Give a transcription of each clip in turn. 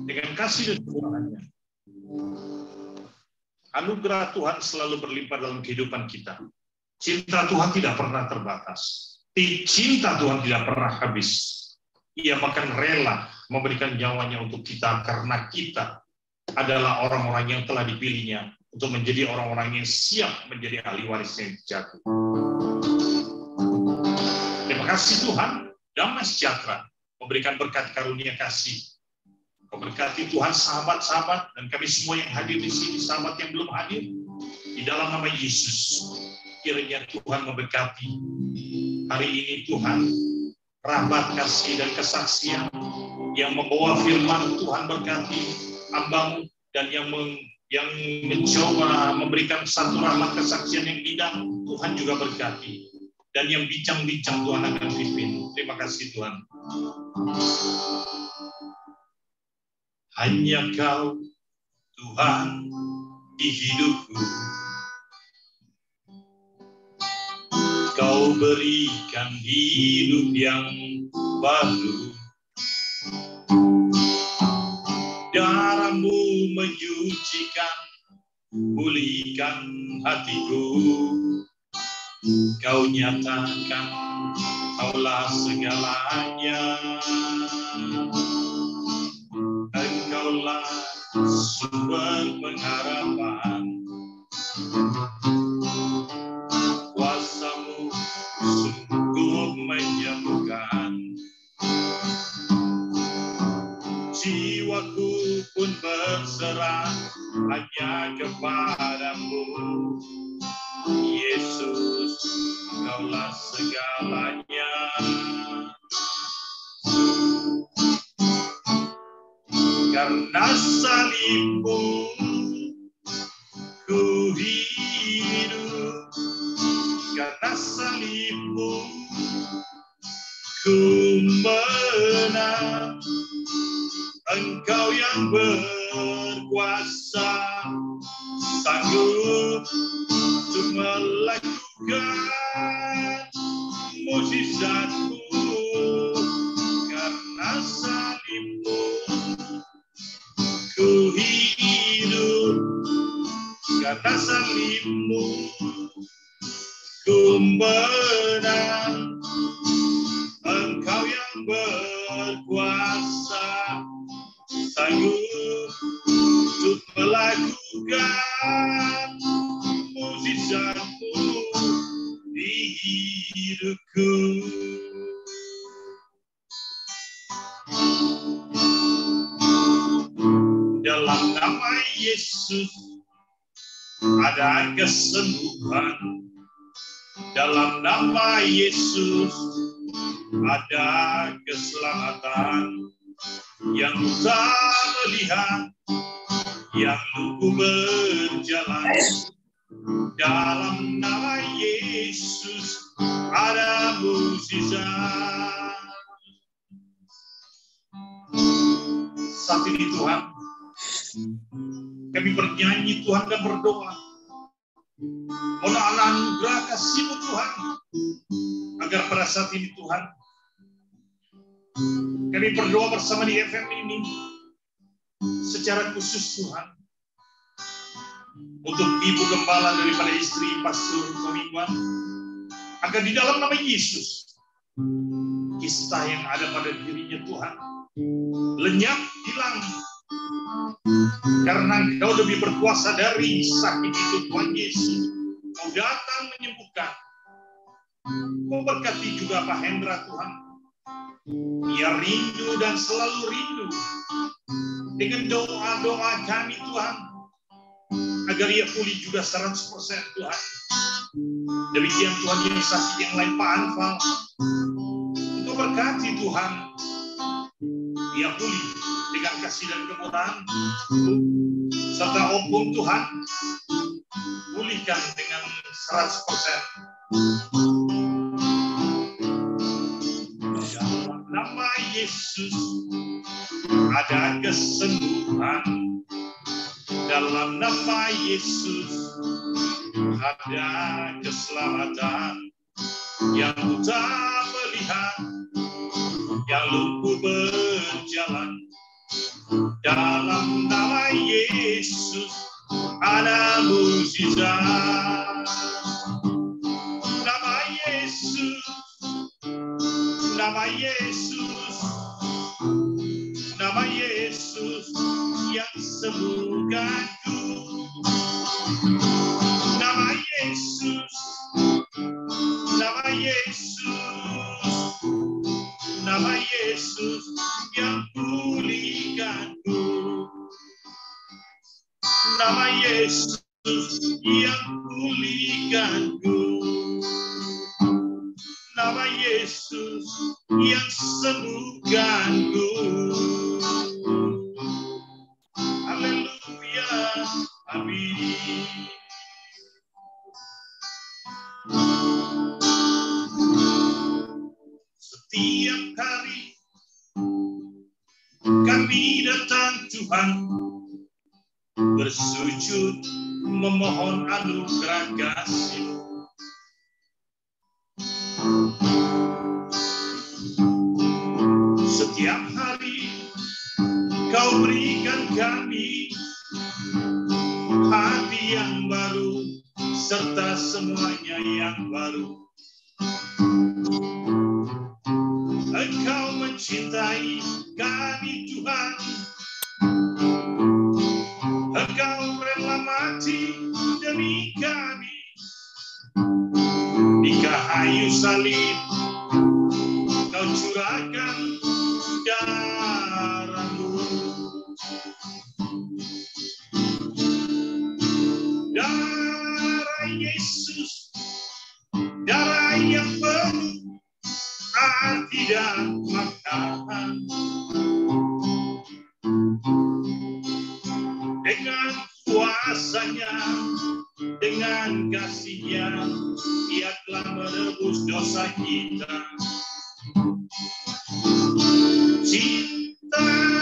dengan kasih dan kemurahan-Nya. Anugerah Tuhan selalu berlimpah dalam kehidupan kita. Cinta Tuhan tidak pernah terbatas. Cinta Tuhan tidak pernah habis. Ia bahkan rela memberikan nyawanya untuk kita karena kita adalah orang-orang yang telah dipilihnya untuk menjadi orang-orang yang siap menjadi ahli warisnya yang sejati. Terima kasih Tuhan, damai sejahtera memberikan berkat karunia kasih. Memberkati Tuhan sahabat-sahabat dan kami semua yang hadir di sini, sahabat yang belum hadir, di dalam nama Yesus. Kiranya Tuhan memberkati hari ini Tuhan, rahmat kasih dan kesaksian yang membawa firman Tuhan berkati hamba-Mu dan yang mencoba memberikan satu rahmat kesaksian yang indah, Tuhan juga berkati. Dan yang bincang-bincang Tuhan akan pimpin. Terima kasih Tuhan. Hanya Kau Tuhan di hidupku. Kau berikan hidup yang baru. Darah-Mu menyucikan, pulihkan hatiku. Kau nyatakan, Kaulah segalanya. Engkaulah sumber pengharapan. Kuasa-Mu sungguh menyembuhkan. Jiwaku pun berserah hanya kepada-Mu. Yesus, Kaulah segalanya. Karena salib-Mu ku hidup. Karena salib-Mu ku menang. Engkau yang berkuasa, sanggup untuk melakukan mukjizat-Mu. Karena salib-Mu ku hidup. Karena salib-Mu ku menang. Engkau yang berkuasa, sanggup untuk melakukan mukjizat-Mu di hidupku. Dalam nama Yesus ada kesembuhan. Dalam nama Yesus ada keselamatan. Yang buta melihat, yang lumpuh berjalan. Dalam nama Yesus ada mukjizat. Saat ini Tuhan, kami bernyanyi Tuhan dan berdoa. Mohon anugerah kasih-Mu Tuhan, agar pada saat ini Tuhan, kami berdoa bersama di FM ini secara khusus Tuhan untuk Ibu Gembala daripada istri Pastor Komiwan, agar di dalam nama Yesus kisah yang ada pada dirinya Tuhan lenyap, hilang, karena Engkau lebih berkuasa dari sakit itu Tuhan Yesus. Kau datang menyembuhkan. Kau berkati juga Pak Hendra Tuhan. Ia rindu dan selalu rindu dengan doa-doa kami Tuhan, agar ia pulih juga 100% Tuhan. Demikian Tuhan yang sakit yang lain Pak Anfal, Engkau berkati Tuhan, ia pulih dengan kasih dan kemurahan. Serta Om Tuhan, pulihkan dengan 100%. Dalam nama Yesus ada kesembuhan. Dalam nama Yesus ada keselamatan. Yang buta melihat, yang lumpuh berjalan. Dalam nama Yesus ada mukjizat. Nama Yesus, nama Yesus, nama Yesus yang sembuhkanku. Nama Yesus, nama Yesus, nama Yesus yang pulihkanku. Nama Yesus yang pulihkanku. Nama Yesus yang sembuhkanku. Haleluya, amin. Setiap hari kami datang Tuhan, bersujud memohon anugerah kasih. Setiap hari Kau berikan kami hati yang baru serta semuanya yang baru. Engkau mencintai kami Tuhan, Engkau rela mati demi kami. Di kayu salib Kau curahkan darah-Mu. Darah Yesus, darah yang penuh arti dan makna. Dengan kuasanya, dengan kasih-Nya, Dia telah menebus dosa kita. Cintanya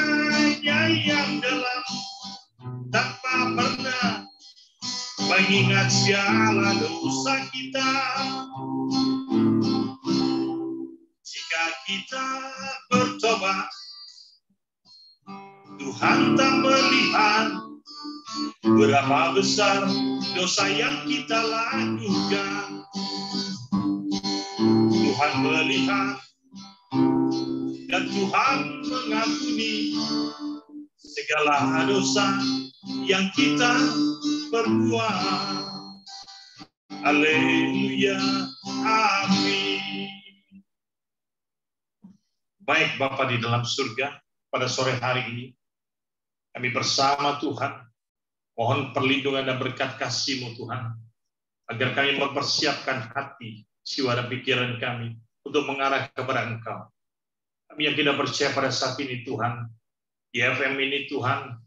yang dalam, tanpa pernah mengingat segala dosa kita. Jika kita bertobat, Tuhan tak melihat berapa besar dosa yang kita lakukan. Tuhan melihat dan Tuhan mengampuni segala dosa yang kita perbuat. Haleluya, amin. Baik Bapa di dalam surga, pada sore hari ini kami bersama Tuhan mohon perlindungan dan berkat kasih-Mu Tuhan, agar kami mempersiapkan hati, jiwa dan pikiran kami untuk mengarah kepada Engkau. Kami yakin dan percaya pada saat ini Tuhan, di FM ini Tuhan,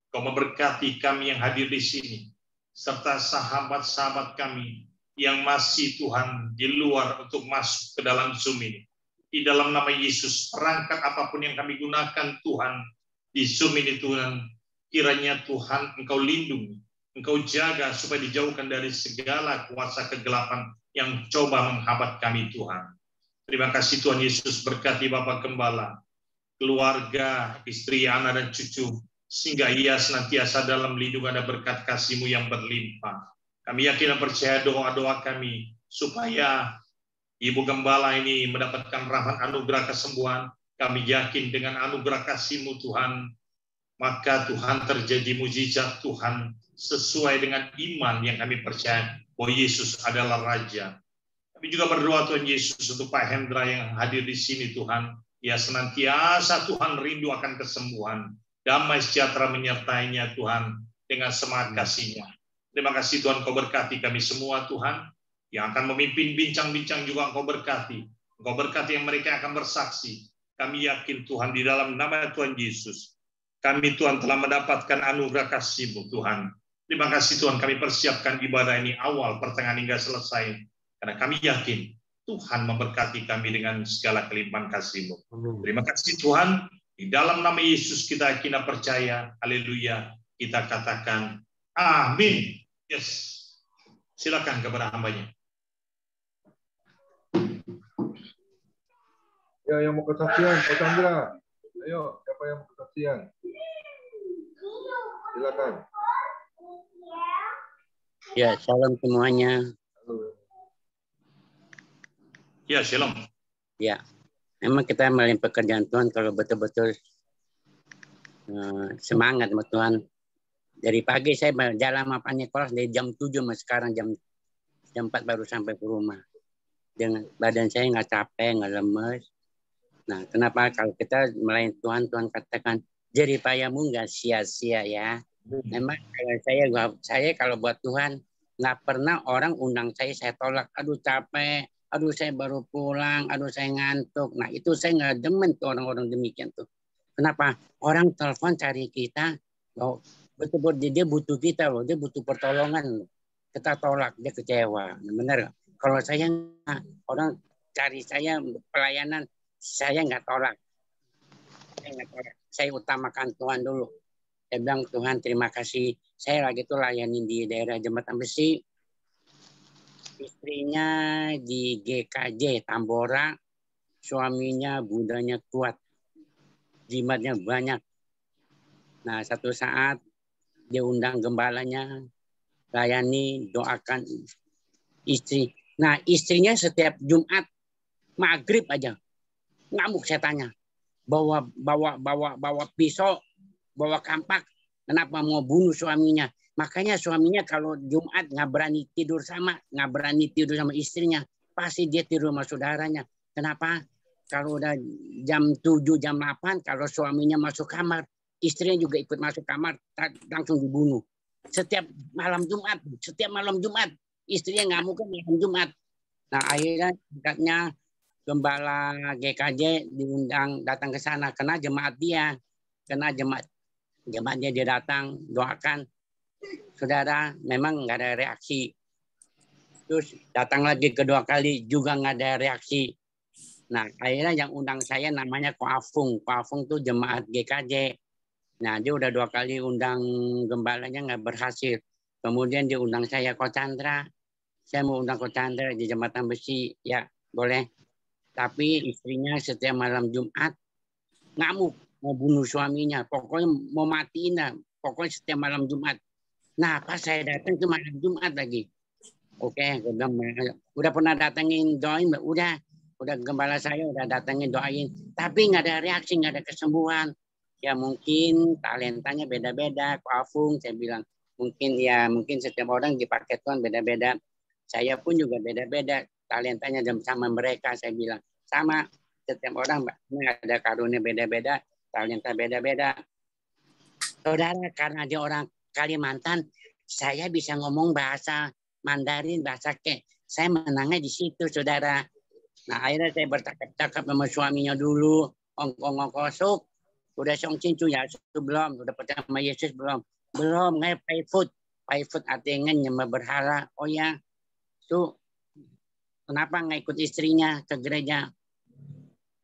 Kau memberkati kami yang hadir di sini, serta sahabat-sahabat kami yang masih Tuhan di luar untuk masuk ke dalam Zoom ini. Di dalam nama Yesus, perangkat apapun yang kami gunakan Tuhan, di Zoom ini Tuhan, kiranya Tuhan Engkau lindungi, Engkau jaga supaya dijauhkan dari segala kuasa kegelapan yang coba menghambat kami Tuhan. Terima kasih Tuhan Yesus, berkati Bapak Gembala, keluarga, istri, anak, dan cucu, sehingga ia senantiasa dalam lindungan dan berkat kasih-Mu yang berlimpah. Kami yakin dan percaya doa-doa kami, supaya Ibu Gembala ini mendapatkan rahmat anugerah kesembuhan. Kami yakin dengan anugerah kasih-Mu Tuhan, maka Tuhan terjadi mujizat Tuhan, sesuai dengan iman yang kami percaya bahwa Yesus adalah Raja. Kami juga berdoa Tuhan Yesus untuk Pak Hendra yang hadir di sini Tuhan. Ya senantiasa Tuhan rindu akan kesembuhan. Damai sejahtera menyertainya Tuhan dengan semangat kasih-Nya. Terima kasih Tuhan, Kau berkati kami semua Tuhan. Yang akan memimpin bincang-bincang juga Engkau berkati. Engkau berkati yang mereka akan bersaksi. Kami yakin Tuhan di dalam nama Tuhan Yesus, kami Tuhan telah mendapatkan anugerah kasih-Mu Tuhan. Terima kasih Tuhan, kami persiapkan ibadah ini awal, pertengahan hingga selesai. Karena kami yakin Tuhan memberkati kami dengan segala kelimpahan kasih-Mu. Terima kasih Tuhan, di dalam nama Yesus kita yakin dan percaya. Haleluya, kita katakan amin. Yes, silakan kepada hambanya. Ya, yang mau kesaksian, Pak Chandra. Ayo, siapa yang mau kesaksian? Silakan. Ya, salam semuanya. Ya, shalom. Ya, memang kita melayan pekerjaan Tuhan kalau betul-betul semangat sama Tuhan. Dari pagi saya jalan sama Pak Nikolas dari jam 7 mas sekarang jam 4 baru sampai ke rumah. Dengan badan saya nggak capek, nggak lemes. Nah, kenapa kalau kita melayani Tuhan, Tuhan katakan jeripayamu nggak sia-sia ya. Memang kalau saya kalau buat Tuhan nggak pernah orang undang saya tolak. Aduh capek, aduh saya baru pulang, aduh saya ngantuk. Nah itu saya nggak demen tuh orang-orang demikian tuh. Kenapa? Orang telepon cari kita, oh, betul-betul dia butuh kita loh, dia butuh pertolongan loh. Kita tolak, dia kecewa. Benar? Kalau saya orang cari saya pelayanan, saya nggak tolak. Saya utamakan Tuhan dulu. Saya bilang, Tuhan terima kasih. Saya lagi tuh layani di daerah Jembatan Besi. Istrinya di GKJ Tambora. Suaminya budanya kuat. Jimatnya banyak. Nah satu saat dia undang gembalanya. Layani, doakan istri. Nah istrinya setiap Jumat maghrib aja. Ngamuk saya tanya. Bawa pisau. Bawa kampak, kenapa mau bunuh suaminya? Makanya suaminya kalau Jumat nggak berani tidur sama istrinya. Pasti dia tidur sama saudaranya. Kenapa? Kalau udah jam 7, jam 8, kalau suaminya masuk kamar, istrinya juga ikut masuk kamar, langsung dibunuh. Setiap malam Jumat, istrinya ngamuk kan malam Jumat. Nah akhirnya gembala GKJ diundang datang ke sana, kena jemaatnya dia datang doakan, saudara memang nggak ada reaksi. Terus datang lagi kedua kali juga nggak ada reaksi. Nah akhirnya yang undang saya namanya Ko Afung tuh jemaat GKJ. Nah dia udah 2 kali undang gembalanya nggak berhasil. Kemudian dia undang saya Ko Chandra. Saya mau undang Ko Chandra di Jembatan Besi, ya boleh. Tapi istrinya setiap malam Jumat ngamuk. Mau bunuh suaminya, pokoknya mau matiin lah, pokoknya setiap malam Jumat. Nah pas saya datang ke malam Jumat lagi, oke, udah pernah datengin doain, udah gembala saya udah datengin doain, tapi nggak ada reaksi, nggak ada kesembuhan. Ya mungkin talentanya beda-beda, Ko Afung saya bilang, mungkin setiap orang dipakai Tuhan beda-beda. Saya pun juga beda-beda talentanya sama mereka, saya bilang sama. Setiap orang ada karunia beda-beda, talenta beda-beda. Saudara, karena dia orang Kalimantan, saya bisa ngomong bahasa Mandarin, bahasa Ke. Saya menangnya di situ, saudara. Nah, akhirnya saya bercakap-cakap sama suaminya dulu. Ongkong-ongkosuk. Udah songcin cu ya, belum. Udah percaya sama Yesus belum. Belum, nggak payfoot. Payfoot artinya nyembah berhala. Oh ya, tuh. Kenapa nggak ikut istrinya ke gereja?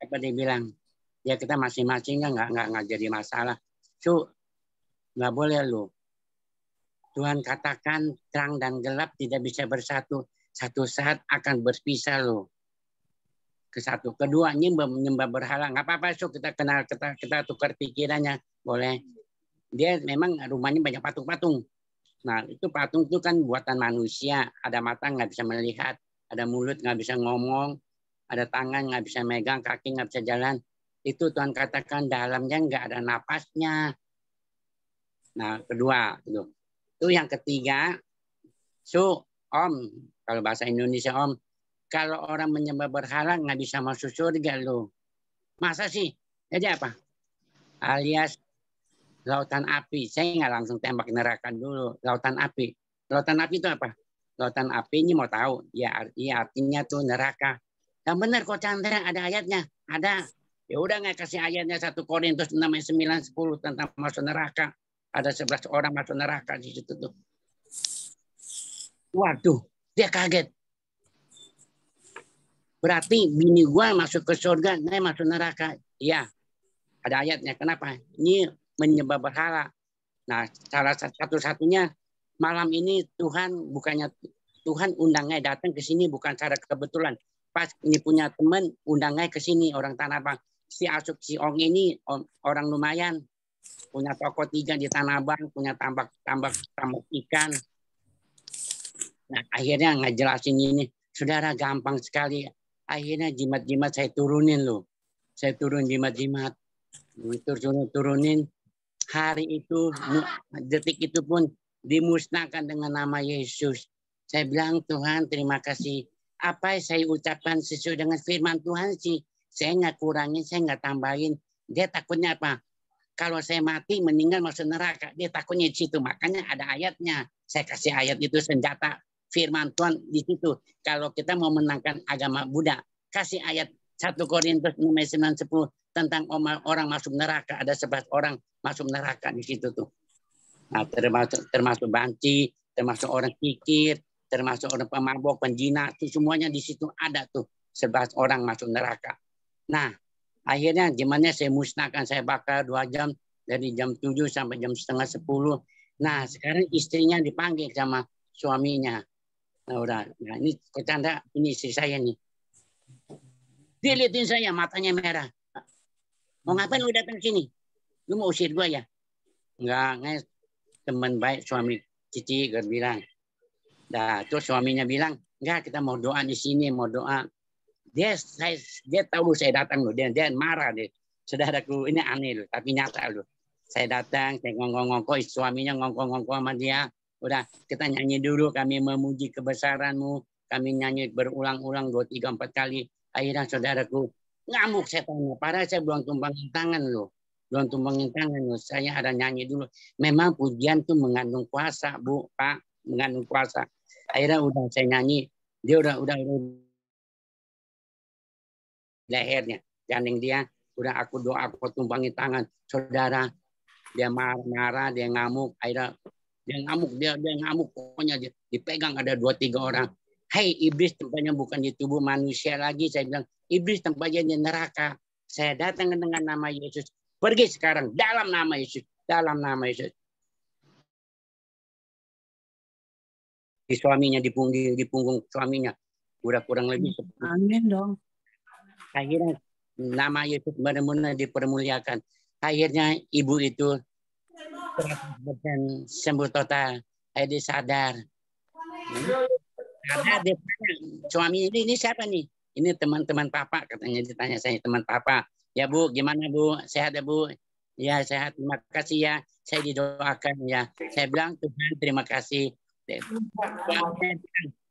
Apa dia bilang? Ya kita masing-masing nggak jadi masalah. Nggak boleh lu. Tuhan katakan terang dan gelap tidak bisa bersatu. Satu saat akan berpisah lu. Kesatu. Kedua menyembah berhala. Nggak apa-apa kita tukar pikirannya. Boleh. Dia memang rumahnya banyak patung-patung. Nah itu patung itu kan buatan manusia. Ada mata nggak bisa melihat. Ada mulut nggak bisa ngomong. Ada tangan nggak bisa megang. Kaki nggak bisa jalan. Itu Tuhan katakan dalamnya nggak ada napasnya. Nah, kedua itu yang ketiga. Om, kalau bahasa Indonesia Om, kalau orang menyembah berhala nggak bisa masuk surga lo. Masa sih? Jadi apa? Alias lautan api. Saya nggak langsung tembak neraka dulu. Lautan api. Lautan api itu apa? Lautan api ini mau tahu? Ya artinya tuh neraka. Yang benar kok Chandra ada ayatnya. Ada. Ya udah nggak kasih ayatnya 1 Korintus 6 ayat 9 10 tentang masuk neraka. Ada 11 orang masuk neraka di situ tuh. Waduh, dia kaget. Berarti bini gua masuk ke surga, saya masuk neraka. Iya, ada ayatnya. Kenapa? Ini menyembah berhala. Nah, salah satu-satunya malam ini Tuhan undangnya datang ke sini bukan cara kebetulan. Pas ini punya teman undangnya ke sini orang Tanah Abang. si Asuk si Ong ini orang lumayan, punya toko 3 di Tanah Abang, punya tambak ikan. Nah, akhirnya ngejelasin ini, saudara gampang sekali. Akhirnya jimat-jimat saya turunin loh. Saya turun jimat-jimat. Turunin. Hari itu, detik itu pun dimusnahkan dengan nama Yesus. Saya bilang, Tuhan terima kasih. Apa yang saya ucapkan sesuai dengan firman Tuhan sih. Saya nggak kurangin, saya nggak tambahin. Dia takutnya apa? Kalau saya mati, meninggal masuk neraka. Dia takutnya di situ. Makanya ada ayatnya. Saya kasih ayat itu senjata firman Tuhan di situ. Kalau kita mau menangkan agama Buddha, kasih ayat 1 Korintus 9-10 tentang orang masuk neraka. Ada 11 orang masuk neraka di situ tuh. Nah, termasuk banci, termasuk orang kikir, termasuk orang pemabok, penjina, itu semuanya di situ ada tuh 11 orang masuk neraka. Nah, akhirnya gimana saya musnahkan, saya bakar 2 jam dari jam 7 sampai jam setengah 10. Nah, sekarang istrinya dipanggil sama suaminya. Nah, udah. Nah, ini kecanda, ini istri saya nih. Dia liatin saya, matanya merah. Mau ngapain lu datang sini? Lu mau usir gua ya? Enggak, teman baik suami Cici bilang. Nah, terus suaminya bilang, enggak, kita mau doa di sini, mau doa. Dia tahu saya datang loh, dia marah deh. Saudaraku, ini aneh loh, tapi nyata loh. Saya datang, saya ngongkong-ngongkong, suaminya ngongkong-ngongkong sama dia. Udah, kita nyanyi dulu, kami memuji kebesaran-Mu. Kami nyanyi berulang-ulang 2, 3, 4 kali. Akhirnya saudaraku, ngamuk saya tanya. Padahal saya belum tumpangin tangan loh. Belum tumpangin tangan loh. Saya ada nyanyi dulu. Memang pujian tuh mengandung kuasa, Bu, Pak. Mengandung kuasa. Akhirnya udah saya nyanyi. Dia udah lehernya. Gandeng dia. Udah aku doa, aku tumpangin tangan. Saudara, dia marah-marah, dia ngamuk. Akhirnya dia ngamuk. Pokoknya dia dipegang ada 2, 3 orang. Hei, iblis tempatnya bukan di tubuh manusia lagi. Saya bilang, iblis tempatnya di neraka. Saya datang dengan nama Yesus. Pergi sekarang dalam nama Yesus. Dalam nama Yesus. Di suaminya, di punggung suaminya. Udah kurang lebih. Amin dong. Akhirnya nama Yesus benar-benar dipermuliakan. Akhirnya ibu itu 100% sembuh total. Dia sadar. Ada dia tanya, suami ini siapa nih? Ini teman-teman papa, katanya, ditanya saya, teman papa. Ya Bu, gimana Bu? Sehat ya Bu? Ya sehat, terima kasih ya. Saya didoakan ya. Saya bilang, Tuhan terima kasih.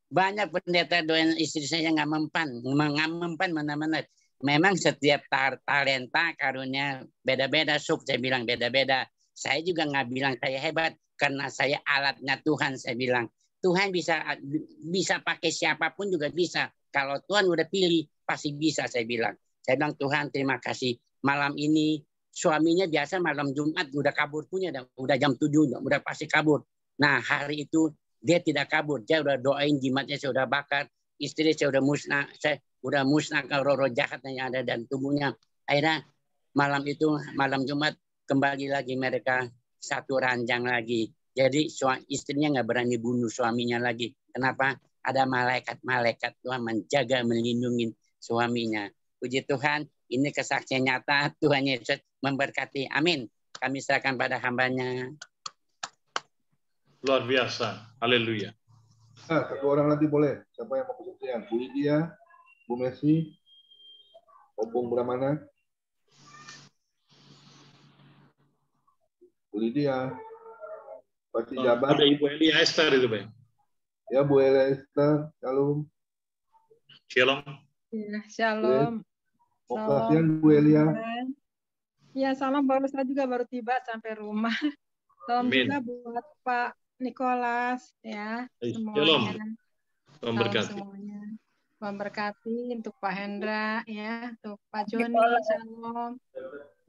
Banyak pendeta doain istri saya nggak mempan mana-mana. Memang setiap talenta karunia beda-beda, Suk. Saya bilang beda-beda. Saya juga nggak bilang saya hebat, karena saya alatnya Tuhan, saya bilang. Tuhan bisa pakai siapapun juga bisa. Kalau Tuhan udah pilih, pasti bisa, saya bilang. Saya bilang, Tuhan terima kasih. Malam ini, suaminya biasa malam Jumat udah kabur punya, udah jam 7, udah pasti kabur. Nah, hari itu dia tidak kabur. Dia udah doain, jimatnya saya udah bakar. Istri saya udah musnah. Saya udah musnahkan roh-roh jahat yang ada dan tubuhnya. Akhirnya malam itu, malam Jumat, kembali lagi mereka satu ranjang lagi. Jadi istrinya nggak berani bunuh suaminya lagi. Kenapa? Ada malaikat-malaikat Tuhan menjaga, melindungi suaminya. Puji Tuhan, ini kesaksian nyata. Tuhan Yesus memberkati. Amin. Kami serahkan pada hambanya. Luar biasa. Haleluya. Nah, 1 orang lagi boleh. Siapa yang mau kesaksian? Bu Lydia, Bu Messi, Opung Brahmana. Bu Lydia. Pasti jabat. Ada Ibu Elia Esther itu, Pak. Ya, Bu Elia Esther. Shalom. Shalom. Ya, shalom. Mau kasihan Bu Elia. Ya, salam, saya juga baru tiba sampai rumah. Salam Amin. juga buat Pak Nicholas ya, Shalom. semuanya. Memberkati. Semuanya. Memberkati untuk Pak Hendra ya, untuk Pak Joni, shalom.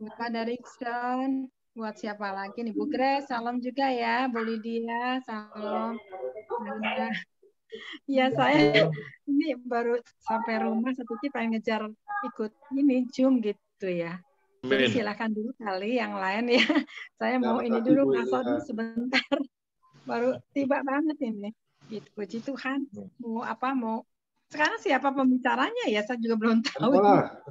Buat Pak Darikson, buat siapa lagi nih, Bu Grace, salam juga ya, Bu Lydia, salam. Ya, saya ini baru sampai rumah, satu pengen ngejar ikut ini Zoom gitu ya. Jadi silakan dulu kali yang lain ya. Saya mau ini dulu, masuk dulu sebentar. Baru tiba banget ini. Gitu, puji Tuhan. Mau sekarang siapa pembicaranya ya? Saya juga belum tahu.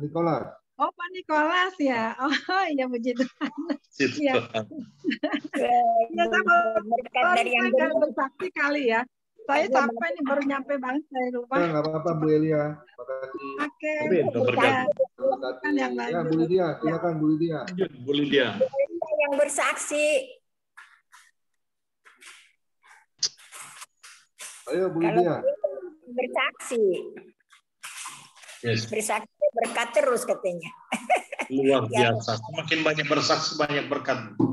Nicholas. Oh, Pak Nikolas ya. Oh, iya puji Tuhan. Iya. Ya, saya berkat dari yang nggak bersaksi kali ya. Saya capek nih, baru nyampe banget dari rumah. Nggak apa-apa Bu Elia. Makasih. Oke. Berkat. Ya, Bu Lydia, silakan Bu Lydia. Bu Lydia. Yang bersaksi. Ayo Bu Lydia. Bersaksi. Yes. Bersaksi berkat terus katanya. Luar biasa. Semakin banyak bersaksi, banyak berkat. Bu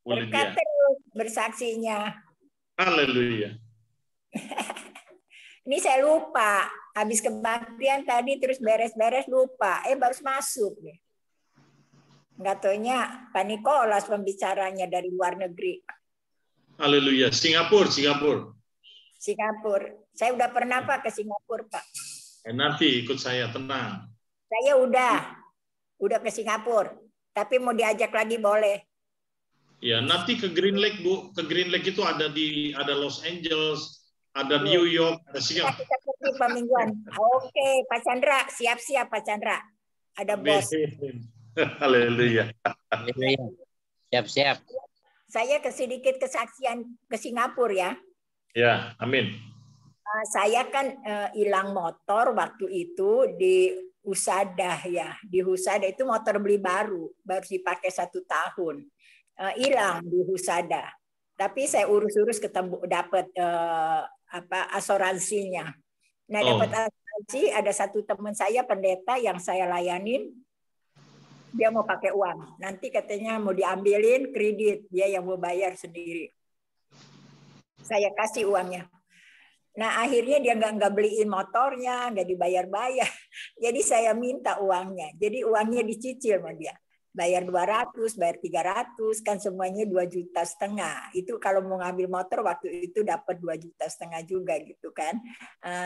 Berkat Lydia. terus bersaksinya. Haleluya. Ini saya lupa. Habis kebaktian tadi terus beres-beres lupa. Baru masuk. Nggak taunya Pak Nikolas pembicaranya dari luar negeri. Haleluya. Singapura. Singapura. Saya udah pernah Pak ke Singapura Pak. Nanti ikut saya, tenang. Saya udah ke Singapura. Tapi mau diajak lagi boleh. Ya, nanti ke Green Lake, Bu. Ke Green Lake itu ada Los Angeles, ada New York, ada Singapura. Kita pergi pemingguan. Oke, Pak Chandra, siap-siap Pak Chandra. Ada bos. Haleluya. Siap-siap. Saya sedikit kesaksian ke Singapura ya. Ya, amin. Saya kan hilang motor waktu itu di Husada ya. Di Husada itu motor beli baru dipakai 1 tahun. Hilang di Husada. Tapi saya urus-urus dapat asuransinya. Nah, dapat asuransi, ada satu teman saya pendeta yang saya layanin, dia mau pakai uang. Nanti katanya mau diambilin kredit, dia yang mau bayar sendiri. Saya kasih uangnya. Nah, akhirnya dia nggak beliin motornya, nggak dibayar-bayar. Jadi saya minta uangnya. Jadi uangnya dicicil sama dia. Bayar 200, bayar 300, kan semuanya 2,5 juta. Itu kalau mau ngambil motor waktu itu dapat 2,5 juta juga gitu kan.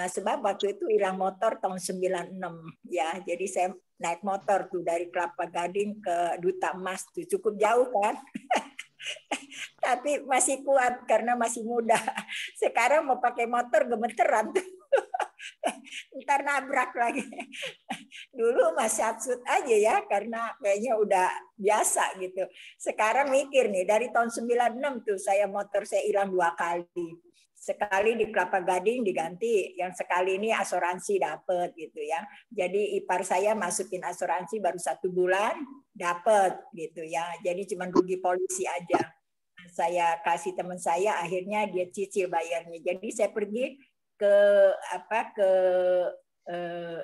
Sebab waktu itu hilang motor tahun 96 ya. Jadi saya naik motor tuh dari Kelapa Gading ke Duta Emas tuh, cukup jauh kan. Tapi masih kuat karena masih muda. Sekarang mau pakai motor gemeteran tuh. Ntar nabrak lagi. Dulu masih absurd aja ya, karena kayaknya udah biasa gitu. Sekarang mikir nih, dari tahun 96 tuh motor saya hilang 2 kali. Sekali di Kelapa Gading diganti, yang sekali ini asuransi dapet gitu ya. Jadi ipar saya masukin asuransi baru 1 bulan dapet gitu ya. Jadi cuma rugi polisi aja. Saya kasih teman saya, akhirnya dia cicil bayarnya. Jadi saya pergi ke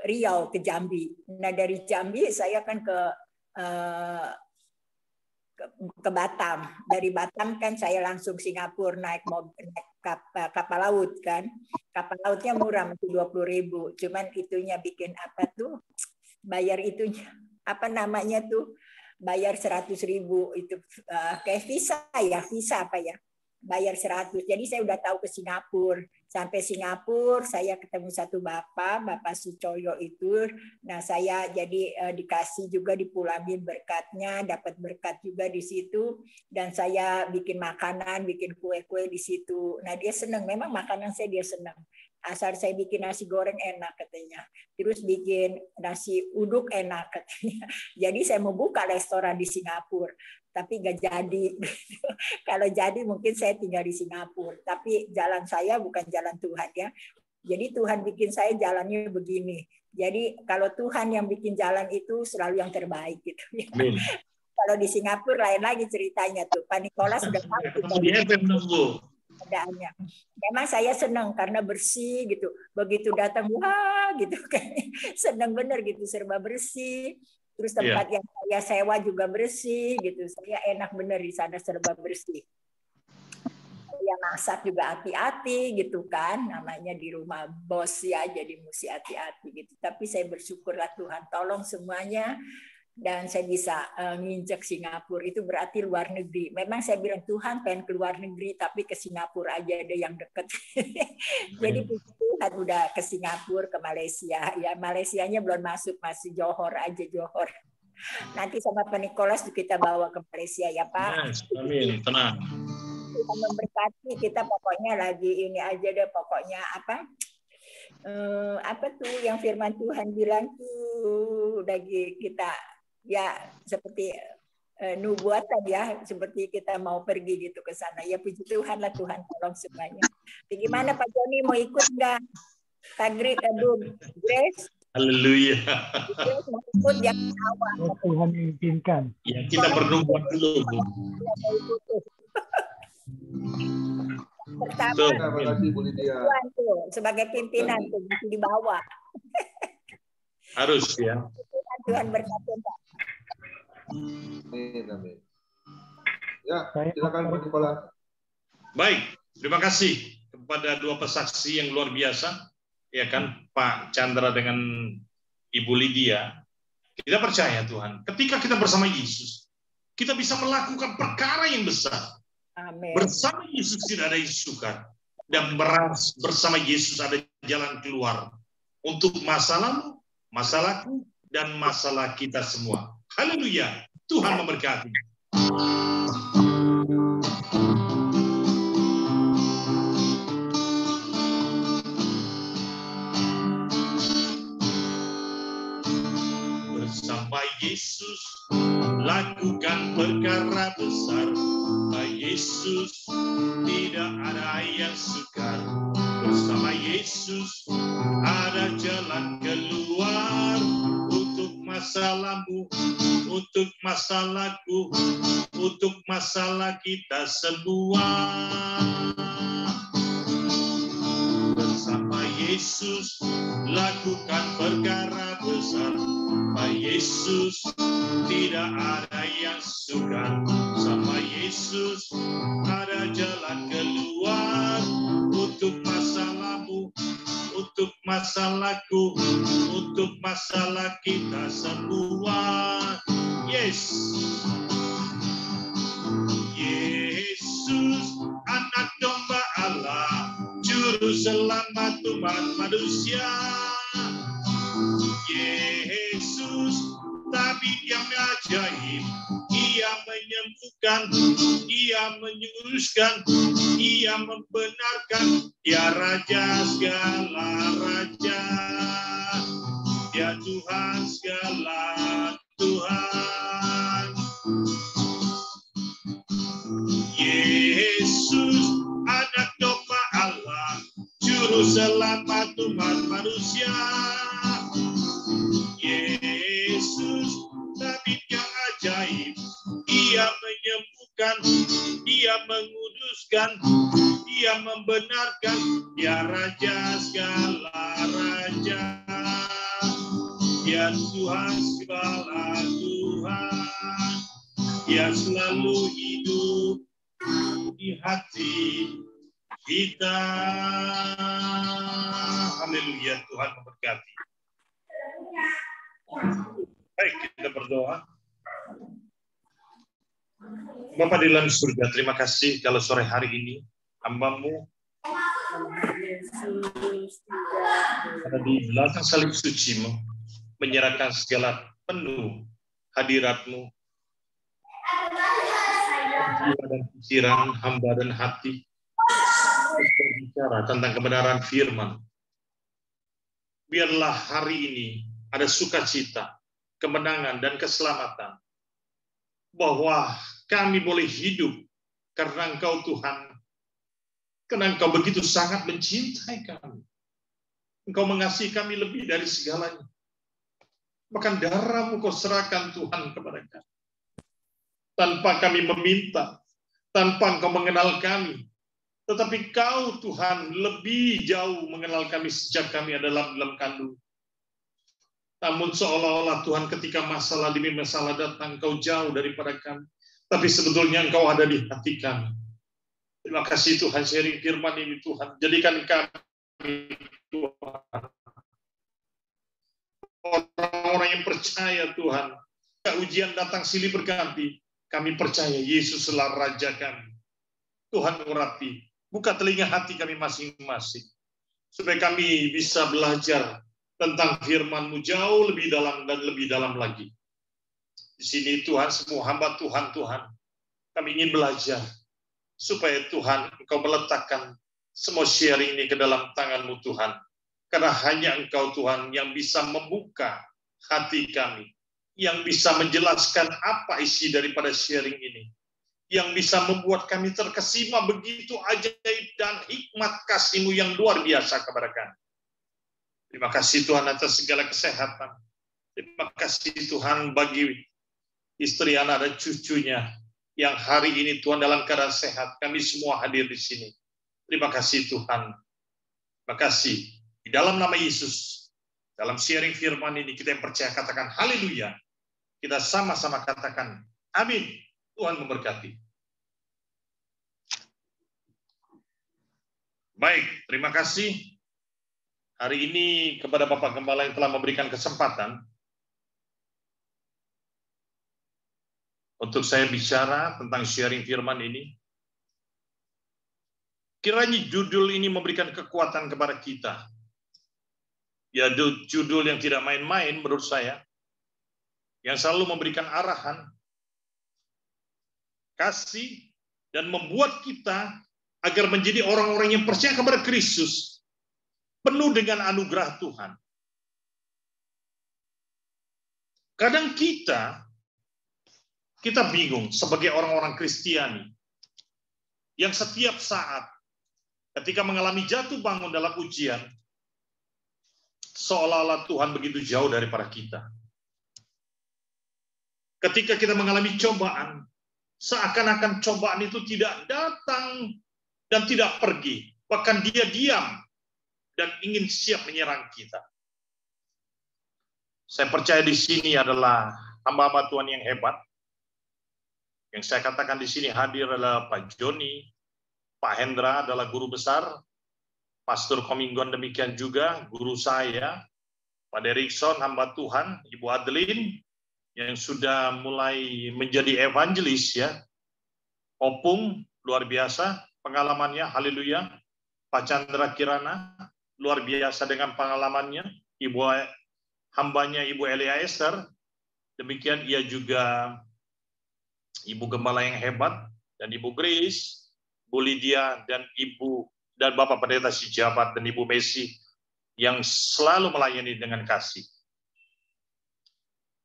Riau, ke Jambi. Nah, dari Jambi saya kan ke Batam. Dari Batam kan saya langsung Singapura naik kapal laut kan. Kapal lautnya murah, masih 20.000. Cuman itunya bikin bayar itunya namanya tuh, bayar 100.000 itu kayak visa bayar 100. Jadi saya udah tahu ke Singapura. Sampai Singapura saya ketemu satu Bapak Sucoyo itu. Nah, saya jadi dikasih juga, dipulamin berkatnya, dapat berkat juga di situ, dan saya bikin makanan, bikin kue-kue di situ. Nah, dia senang, memang makanan dia senang. Asal saya bikin nasi goreng enak katanya. Terus bikin nasi uduk enak katanya. Jadi saya mau buka restoran di Singapura. Tapi nggak jadi. Kalau jadi mungkin saya tinggal di Singapura. Tapi jalan saya bukan jalan Tuhan ya. Jadi Tuhan bikin saya jalannya begini. Jadi kalau Tuhan yang bikin jalan itu selalu yang terbaik gitu. Kalau di Singapura lain lagi ceritanya tuh. Pak Nikolas sudah tahu. Keadaannya. Memang saya senang karena bersih gitu. Begitu datang, wah gitu kan. Senang bener gitu, serba bersih. Terus tempat yang saya sewa juga bersih gitu. Saya enak bener di sana, serba bersih. Saya masak juga hati-hati gitu kan. Namanya di rumah bos ya, jadi mesti hati-hati gitu. Tapi saya bersyukurlah Tuhan, tolong semuanya. Dan saya bisa nginjek Singapura, itu berarti luar negeri. Memang saya bilang Tuhan pengen ke luar negeri, tapi ke Singapura aja ada yang deket. Jadi Tuhan udah ke Singapura, ke Malaysia. Ya Malaysianya belum masuk, masih Johor aja, Johor. Nanti sama Pak Nikolas kita bawa ke Malaysia ya Pak. Amin, tenang. Kita memberkati, kita pokoknya lagi ini aja deh, pokoknya apa tuh yang firman Tuhan bilang tuh lagi kita ya seperti nubuatan ya, seperti kita mau pergi gitu ke sana. Ya puji Tuhan lah, Tuhan tolong semuanya. Bagaimana Pak Joni, mau ikut nggak? Kak Grace? Haleluya. Grace mau ikut jangan awal. Tuhan mengizinkan. Ya, kita bernubuat dulu, Bu. Pertama, Terima kasih Bu Lydia. Tuhan tuh sebagai pimpinan tuh di bawah. Harus ya. Tuhan berkati Pak. Amin, amin. Ya, silakan Pak Kepala. Baik, terima kasih kepada dua pesaksi yang luar biasa, ya kan, Pak Chandra dengan Ibu Lydia. Kita percaya Tuhan, ketika kita bersama Yesus, kita bisa melakukan perkara yang besar. Amin. Bersama Yesus tidak ada yang sukar, dan bersama Yesus ada jalan keluar untuk masa lalu, masalahku, dan masalah kita semua. Haleluya, Tuhan memberkati. Bersama Yesus lakukan perkara besar. Bersama Yesus tidak ada yang sukar. Bersama Yesus ada jalan keluar untuk masalahmu, untuk masalahku, untuk masalah kita semua. Bersama Yesus lakukan perkara besar. Bersama Yesus tidak ada yang sukar. Bersama Yesus ada jalan keluar untuk masalahmu, untuk masalahku, untuk masalah kita semua. Yes. Yesus, anak domba Allah, juru selamat umat manusia. Yesus, tapi dia ajaib, ia menyembuhkan, ia menyuruskan, ia membenarkan, dia raja segala raja, dia Tuhan segala Tuhan. Yesus, anak domba Allah, juru selamat umat manusia. Yesus, tabib yang ajaib, ia menyembuhkan, ia menguduskan, ia membenarkan, dia raja segala raja, dia Tuhan segala Tuhan, dia selalu hidup di hati kita. Haleluya, Tuhan memberkati. Baik, kita berdoa. Bapa di dalam surga, terima kasih kalau sore hari ini hamba-Mu ada di belakang salib suci-Mu menyerahkan segala penuh hadirat-Mu, jiwa dan pikiran hamba dan hati berbicara tentang kebenaran firman. Biarlah hari ini ada sukacita, kemenangan, dan keselamatan. Bahwa kami boleh hidup karena Engkau Tuhan. Karena Engkau begitu sangat mencintai kami. Engkau mengasihi kami lebih dari segalanya. Bahkan darah-Mu Kau serahkan Tuhan kepada kami. Tanpa kami meminta, tanpa Engkau mengenal kami. Tetapi Kau Tuhan lebih jauh mengenal kami sejak kami adalah dalam kandung. Namun seolah-olah Tuhan ketika masalah demi masalah datang, Engkau jauh daripada kami. Tapi sebetulnya Engkau ada di hati kami. Terima kasih Tuhan, sharing firman ini Tuhan. Jadikan kami Tuhan orang-orang yang percaya Tuhan. Ujian datang silih berganti. Kami percaya Yesus adalah Raja kami. Tuhan urapi. Buka telinga hati kami masing-masing. Supaya kami bisa belajar tentang firman-Mu jauh lebih dalam dan lebih dalam lagi. Di sini Tuhan, semua hamba Tuhan, kami ingin belajar. Supaya Tuhan, Engkau meletakkan semua sharing ini ke dalam tangan-Mu Tuhan. Karena hanya Engkau Tuhan yang bisa membuka hati kami, yang bisa menjelaskan apa isi daripada sharing ini, yang bisa membuat kami terkesima begitu ajaib dan hikmat kasih-Mu yang luar biasa kepada kami. Terima kasih Tuhan atas segala kesehatan. Terima kasih Tuhan bagi istri, anak, dan cucunya yang hari ini Tuhan dalam keadaan sehat. Kami semua hadir di sini. Terima kasih Tuhan. Terima kasih. Di dalam nama Yesus, dalam sharing firman ini kita yang percaya katakan haleluya. Kita sama-sama katakan amin. Tuhan memberkati. Baik, terima kasih. Hari ini kepada Bapak Gembala yang telah memberikan kesempatan untuk saya bicara tentang sharing firman ini. Kiranya judul ini memberikan kekuatan kepada kita. Ya, judul yang tidak main-main menurut saya, yang selalu memberikan arahan, kasih, dan membuat kita agar menjadi orang-orang yang percaya kepada Kristus, penuh dengan anugerah Tuhan. Kadang kita bingung sebagai orang-orang Kristiani, yang setiap saat ketika mengalami jatuh bangun dalam ujian, seolah-olah Tuhan begitu jauh daripada kita. Ketika kita mengalami cobaan, seakan-akan cobaan itu tidak datang dan tidak pergi. Bahkan dia diam dan ingin siap menyerang kita. Saya percaya di sini adalah hamba-hamba Tuhan yang hebat. Yang saya katakan di sini hadir adalah Pak Joni, Pak Hendra adalah guru besar, Pastor Kominggon demikian juga, guru saya, Pak Derikson, hamba Tuhan, Ibu Adeline, yang sudah mulai menjadi evangelis ya. Opung, luar biasa pengalamannya, haleluya. Pak Chandra Kirana, luar biasa dengan pengalamannya. Hambanya Ibu Elia Esther, demikian ia juga Ibu Gembala yang hebat, dan Ibu Grace, Bu Lydia, dan Bapak Pendeta Sijabat dan Ibu Messi yang selalu melayani dengan kasih.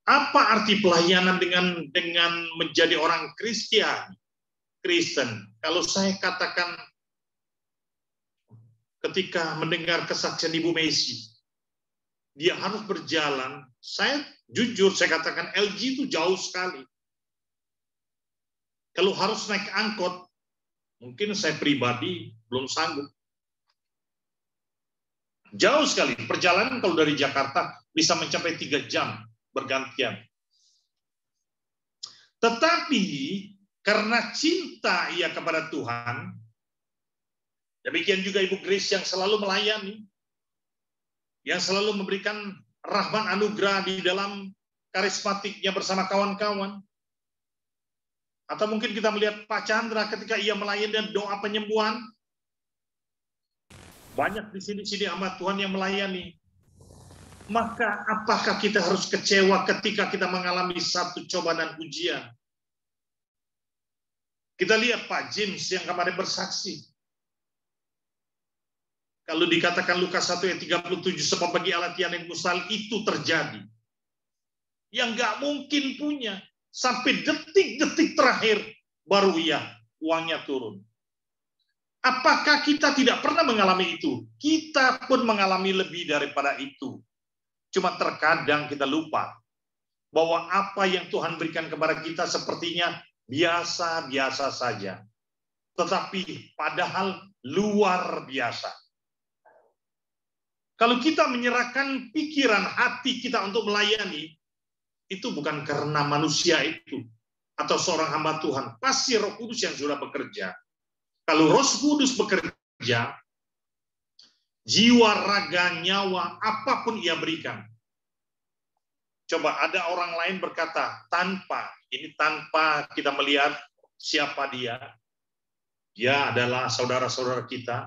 Apa arti pelayanan dengan menjadi orang Kristen? Kalau saya katakan ketika mendengar kesaksian Ibu Messi, dia harus berjalan. Saya jujur, saya katakan LG itu jauh sekali. Kalau harus naik angkot, mungkin saya pribadi belum sanggup. Jauh sekali. Perjalanan kalau dari Jakarta bisa mencapai 3 jam bergantian. Tetapi karena cinta ia kepada Tuhan, demikian juga Ibu Grace yang selalu melayani, yang selalu memberikan rahmat anugerah di dalam karismatiknya bersama kawan-kawan. Atau mungkin kita melihat Pak Chandra ketika ia melayani dan doa penyembuhan. Banyak di sini hamba Tuhan yang melayani. Maka apakah kita harus kecewa ketika kita mengalami satu cobaan dan ujian? Kita lihat Pak James yang kemarin bersaksi. Kalau dikatakan Lukas 1 ayat 37, sebab bagi Allah tiada yang mustahil, itu terjadi. Yang nggak mungkin punya. Sampai detik-detik terakhir baru uangnya turun. Apakah kita tidak pernah mengalami itu? Kita pun mengalami lebih daripada itu. Cuma terkadang kita lupa bahwa apa yang Tuhan berikan kepada kita sepertinya biasa-biasa saja. Tetapi padahal luar biasa. Kalau kita menyerahkan pikiran hati kita untuk melayani, itu bukan karena manusia itu atau seorang hamba Tuhan. Pasti Roh Kudus yang sudah bekerja. Kalau Roh Kudus bekerja, jiwa, raga, nyawa, apapun ia berikan. Coba ada orang lain berkata, tanpa kita melihat siapa dia. Dia adalah saudara-saudara kita.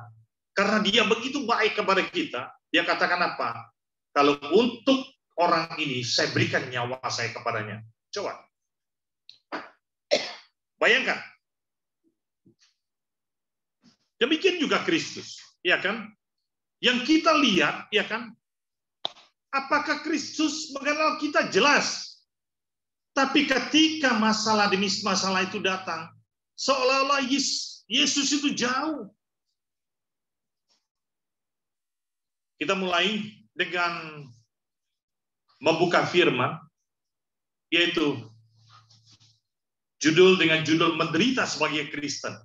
Karena dia begitu baik kepada kita, dia katakan apa? Kalau untuk orang ini, saya berikan nyawa saya kepadanya. Coba. Bayangkan. Demikian juga Kristus. Ya kan? Yang kita lihat, ya kan, apakah Kristus mengenal kita? Jelas. Tapi ketika masalah demi masalah itu datang, seolah-olah Yesus itu jauh. Kita mulai dengan membuka firman, yaitu dengan judul menderita sebagai Kristen.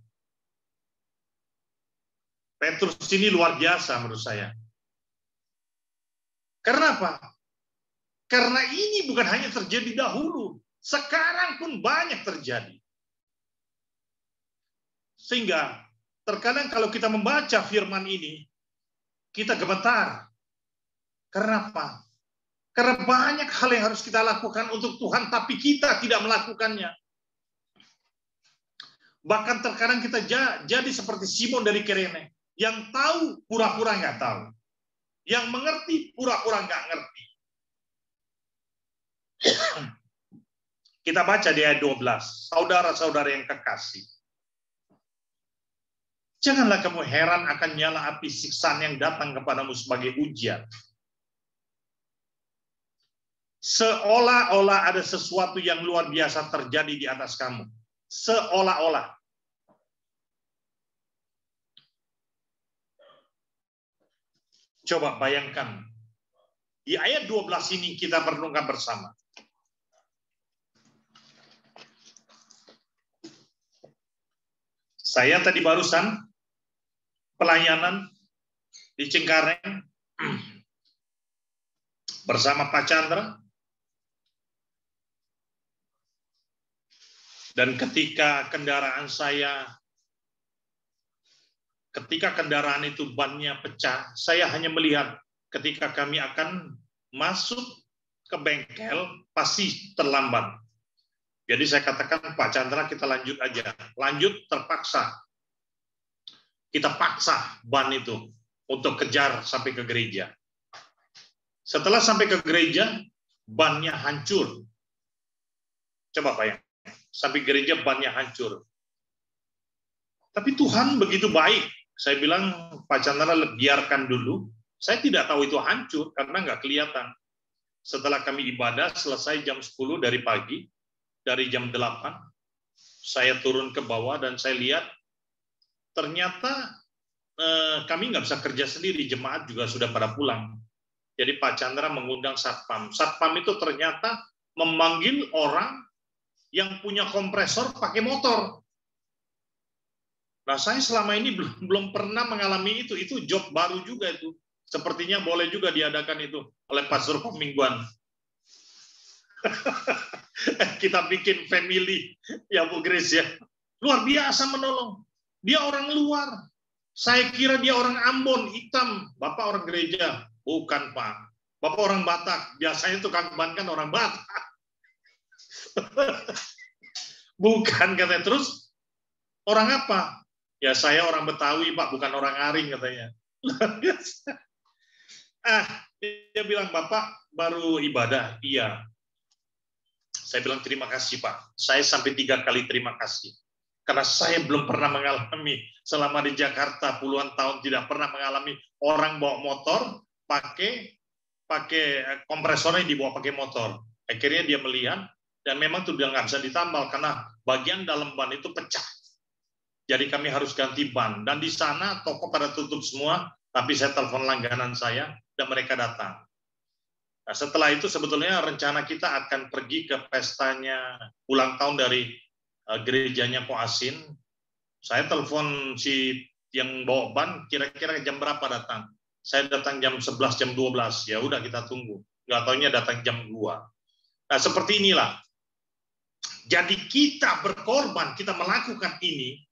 Petrus ini luar biasa menurut saya. Karena apa? Karena ini bukan hanya terjadi dahulu, sekarang pun banyak terjadi. Sehingga terkadang kalau kita membaca firman ini, kita gemetar. Karena apa? Karena banyak hal yang harus kita lakukan untuk Tuhan, tapi kita tidak melakukannya. Bahkan terkadang kita jadi seperti Simon dari Kirene, yang tahu pura-pura nggak tahu, yang mengerti pura-pura nggak ngerti. Kita baca di ayat 12, saudara-saudara yang kekasih, janganlah kamu heran akan nyala api siksaan yang datang kepadamu sebagai ujian. Seolah-olah ada sesuatu yang luar biasa terjadi di atas kamu. Seolah-olah. Coba bayangkan. Di ayat 12 ini kita merenungkan bersama. Saya tadi barusan pelayanan di Cengkareng bersama Pak Chandra. Dan ketika kendaraan itu bannya pecah, saya hanya melihat ketika kami akan masuk ke bengkel, pasti terlambat. Jadi saya katakan, Pak Chandra, kita lanjut aja. Lanjut, terpaksa. Kita paksa ban itu untuk kejar sampai ke gereja. Setelah sampai ke gereja, bannya hancur. Coba bayang. Sampai gereja bannya hancur. Tapi Tuhan begitu baik. Saya bilang, Pak Chandra, biarkan dulu. Saya tidak tahu itu hancur karena nggak kelihatan. Setelah kami ibadah, selesai jam 10 dari pagi, dari jam 8, saya turun ke bawah dan saya lihat, ternyata kami nggak bisa kerja sendiri, jemaat juga sudah pada pulang. Jadi Pak Chandra mengundang Satpam. Satpam itu ternyata memanggil orang yang punya kompresor pakai motor. Nah, saya selama ini belum pernah mengalami itu. Itu job baru juga itu. Sepertinya boleh juga diadakan itu oleh pastor pemingguan. Kita bikin family, ya Bu Grace ya. Luar biasa menolong. Dia orang luar. Saya kira dia orang Ambon, hitam. Bapak orang gereja. Bukan, Pak. Bapak orang Batak. Biasanya tukang ban kan orang Batak. Bukan, katanya. Terus orang apa? Ya saya orang Betawi, Pak, bukan orang Aring, katanya. Dia bilang, Bapak baru ibadah. Iya. Saya bilang, terima kasih, Pak. Saya sampai 3 kali terima kasih. Karena saya belum pernah mengalami, selama di Jakarta puluhan tahun tidak pernah mengalami orang bawa motor, pakai kompresornya dibawa pakai motor. Akhirnya dia melihat, dan memang itu udah nggak bisa ditambal karena bagian dalam ban itu pecah. Jadi kami harus ganti ban. Dan di sana toko pada tutup semua, tapi saya telepon langganan saya dan mereka datang. Nah, setelah itu sebetulnya rencana kita akan pergi ke pestanya ulang tahun dari gerejanya Ko Asin. Saya telepon si yang bawa ban, kira-kira jam berapa datang? Saya datang jam 11, jam 12. Ya udah kita tunggu. Nggak taunya datang jam 2. Nah, seperti inilah. Jadi kita berkorban, kita melakukan ini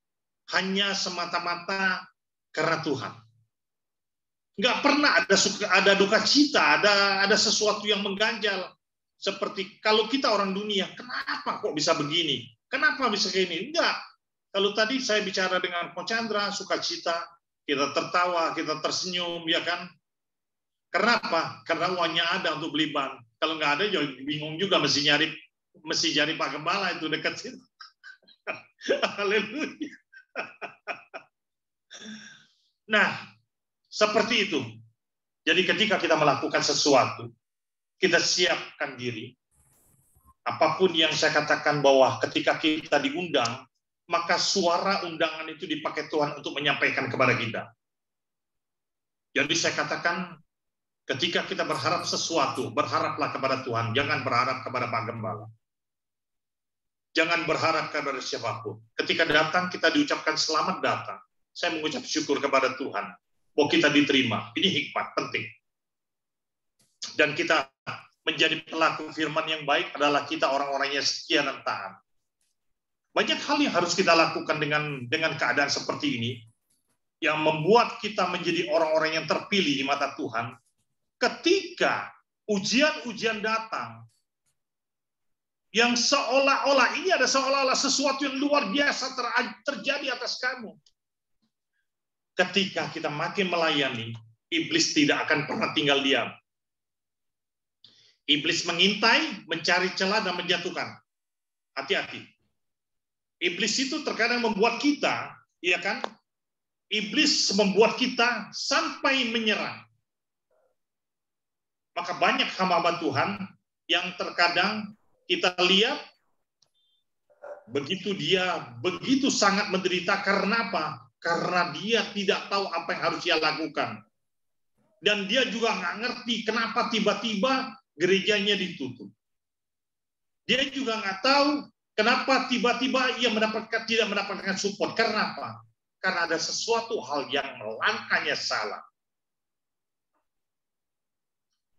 hanya semata-mata karena Tuhan. Nggak pernah ada duka cita, ada sesuatu yang mengganjal. Seperti kalau kita orang dunia, kenapa kok bisa begini? Kenapa bisa kayak ini? Enggak. Kalau tadi saya bicara dengan Ko Chandra, sukacita, kita tertawa, kita tersenyum, ya kan? Kenapa? Karena uangnya ada untuk beli ban. Kalau nggak ada, ya bingung juga mesti cari Pak Gembala itu dekat situ. Haleluya. Nah, Seperti itu. Jadi ketika kita melakukan sesuatu, kita siapkan diri. Apapun yang saya katakan bahwa ketika kita diundang, maka suara undangan itu dipakai Tuhan untuk menyampaikan kepada kita. Jadi saya katakan, ketika kita berharap sesuatu, berharaplah kepada Tuhan. Jangan berharap kepada Pak Gembala. Jangan berharap kepada siapapun. Ketika datang, kita diucapkan selamat datang. Saya mengucap syukur kepada Tuhan bahwa kita diterima. Ini hikmat penting. Dan kita menjadi pelaku firman yang baik adalah kita orang-orang yang setia dan taat. Banyak hal yang harus kita lakukan dengan keadaan seperti ini, yang membuat kita menjadi orang-orang yang terpilih di mata Tuhan. Ketika ujian-ujian datang, yang seolah-olah ini ada seolah-olah sesuatu yang luar biasa terjadi atas kamu. Ketika kita makin melayani, iblis tidak akan pernah tinggal diam. Iblis mengintai, mencari celah dan menjatuhkan. Hati-hati. Iblis itu terkadang membuat kita, ya kan? Iblis membuat kita sampai menyerah. Maka banyak hamba Tuhan yang terkadang kita lihat begitu sangat menderita. Karena apa? Karena dia tidak tahu apa yang harus dia lakukan. Dan dia juga nggak ngerti kenapa tiba-tiba gerejanya ditutup. Dia juga nggak tahu kenapa tiba-tiba ia tidak mendapatkan support. Karena apa? Karena ada sesuatu hal yang langkahnya salah.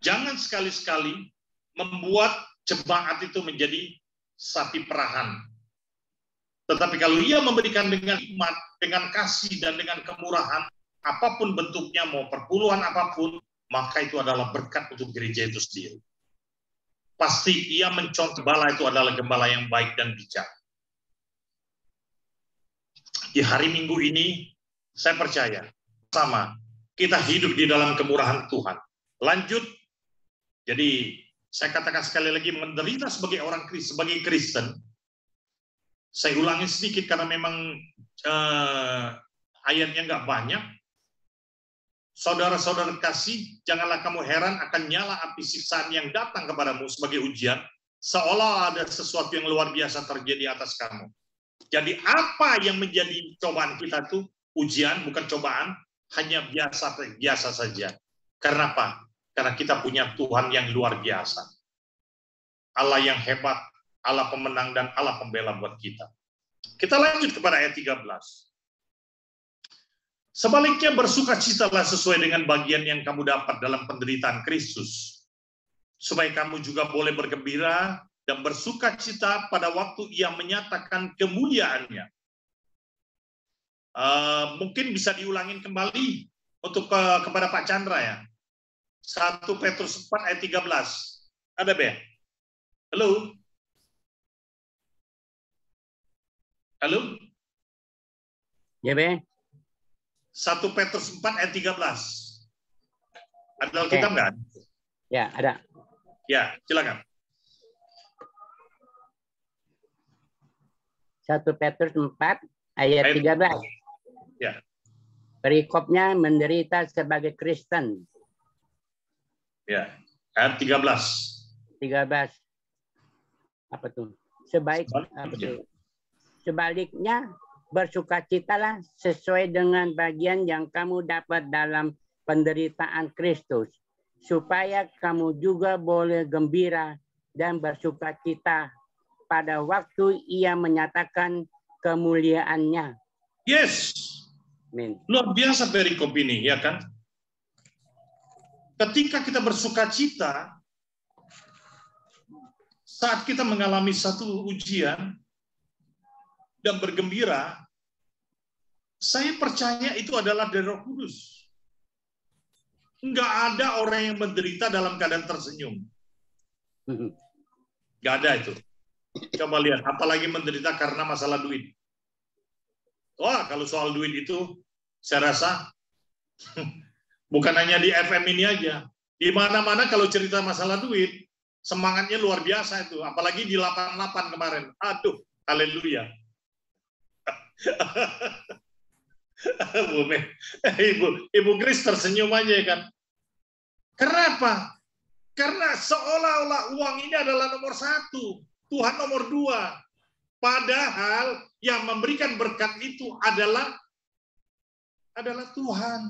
Jangan sekali-sekali membuat jemaat itu menjadi sapi perahan. Tetapi kalau ia memberikan dengan hikmat, dengan kasih, dan dengan kemurahan, apapun bentuknya, mau perpuluhan apapun, maka itu adalah berkat untuk gereja itu sendiri. Pasti ia mencontoh gembala itu adalah gembala yang baik dan bijak. Di hari Minggu ini, saya percaya, sama, kita hidup di dalam kemurahan Tuhan. Lanjut, jadi saya katakan sekali lagi, menderita sebagai orang Kristen, sebagai Kristen. Saya ulangi sedikit karena memang ayatnya nggak banyak. Saudara-saudara kasih, janganlah kamu heran akan nyala api siksaan yang datang kepadamu sebagai ujian, seolah ada sesuatu yang luar biasa terjadi atas kamu. Jadi apa yang menjadi cobaan kita itu ujian, bukan cobaan, hanya biasa saja. Karena apa? Karena kita punya Tuhan yang luar biasa. Allah yang hebat, Allah pemenang dan Allah pembela buat kita. Kita lanjut kepada ayat 13. Sebaliknya bersukacitalah sesuai dengan bagian yang kamu dapat dalam penderitaan Kristus, supaya kamu juga boleh bergembira dan bersukacita pada waktu ia menyatakan kemuliaannya. Mungkin bisa diulangin kembali untuk kepada Pak Chandra ya. 1 Petrus 4 ayat 13. Ada Be? Halo? Halo? Ya Be? 1 Petrus 4 ayat 13. Ada Alkitab nggak? Ya, ada. Ya, silakan. 1 Petrus 4 ayat 13. Ya. Perikopnya menderita sebagai Kristen. Ya, ayat 13. 13. Apa tuh? Sebaliknya bersukacitalah sesuai dengan bagian yang kamu dapat dalam penderitaan Kristus, supaya kamu juga boleh gembira dan bersukacita pada waktu ia menyatakan kemuliaannya. Yes. Amin. Luar biasa perikop ini, ya kan? Ketika kita bersukacita, saat kita mengalami satu ujian dan bergembira, saya percaya itu adalah dari Roh Kudus. Enggak ada orang yang menderita dalam keadaan tersenyum. Enggak ada itu. Coba lihat, apalagi menderita karena masalah duit. Wah, kalau soal duit itu, saya rasa bukan hanya di FM ini aja. Di mana-mana kalau cerita masalah duit, semangatnya luar biasa itu. Apalagi di 88 kemarin. Aduh, haleluya. Ibu Grace tersenyum aja kan. Kenapa? Karena seolah-olah uang ini adalah nomor satu, Tuhan nomor dua. Padahal yang memberikan berkat itu adalah Tuhan.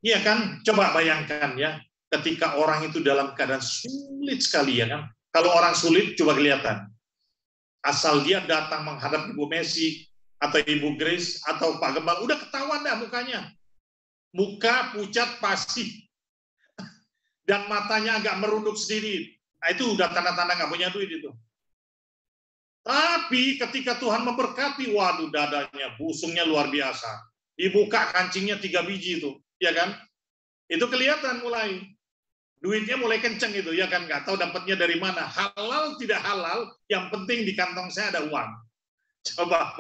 Iya kan? Coba bayangkan ya, ketika orang itu dalam keadaan sulit sekali ya kan. Kalau orang sulit coba kelihatan. Asal dia datang menghadap Ibu Messi atau Ibu Grace atau Pak Gembal, udah ketahuan dah mukanya. Muka pucat pasif. Dan matanya agak merunduk sendiri. Nah, itu udah tanda-tanda nggak punya duit itu. Tapi ketika Tuhan memberkati, waduh dadanya, busungnya luar biasa. Dibuka kancingnya 3 biji itu, ya kan? Itu kelihatan mulai. Duitnya mulai kenceng itu, ya kan? Nggak tahu dapatnya dari mana. Halal tidak halal, yang penting di kantong saya ada uang. Coba.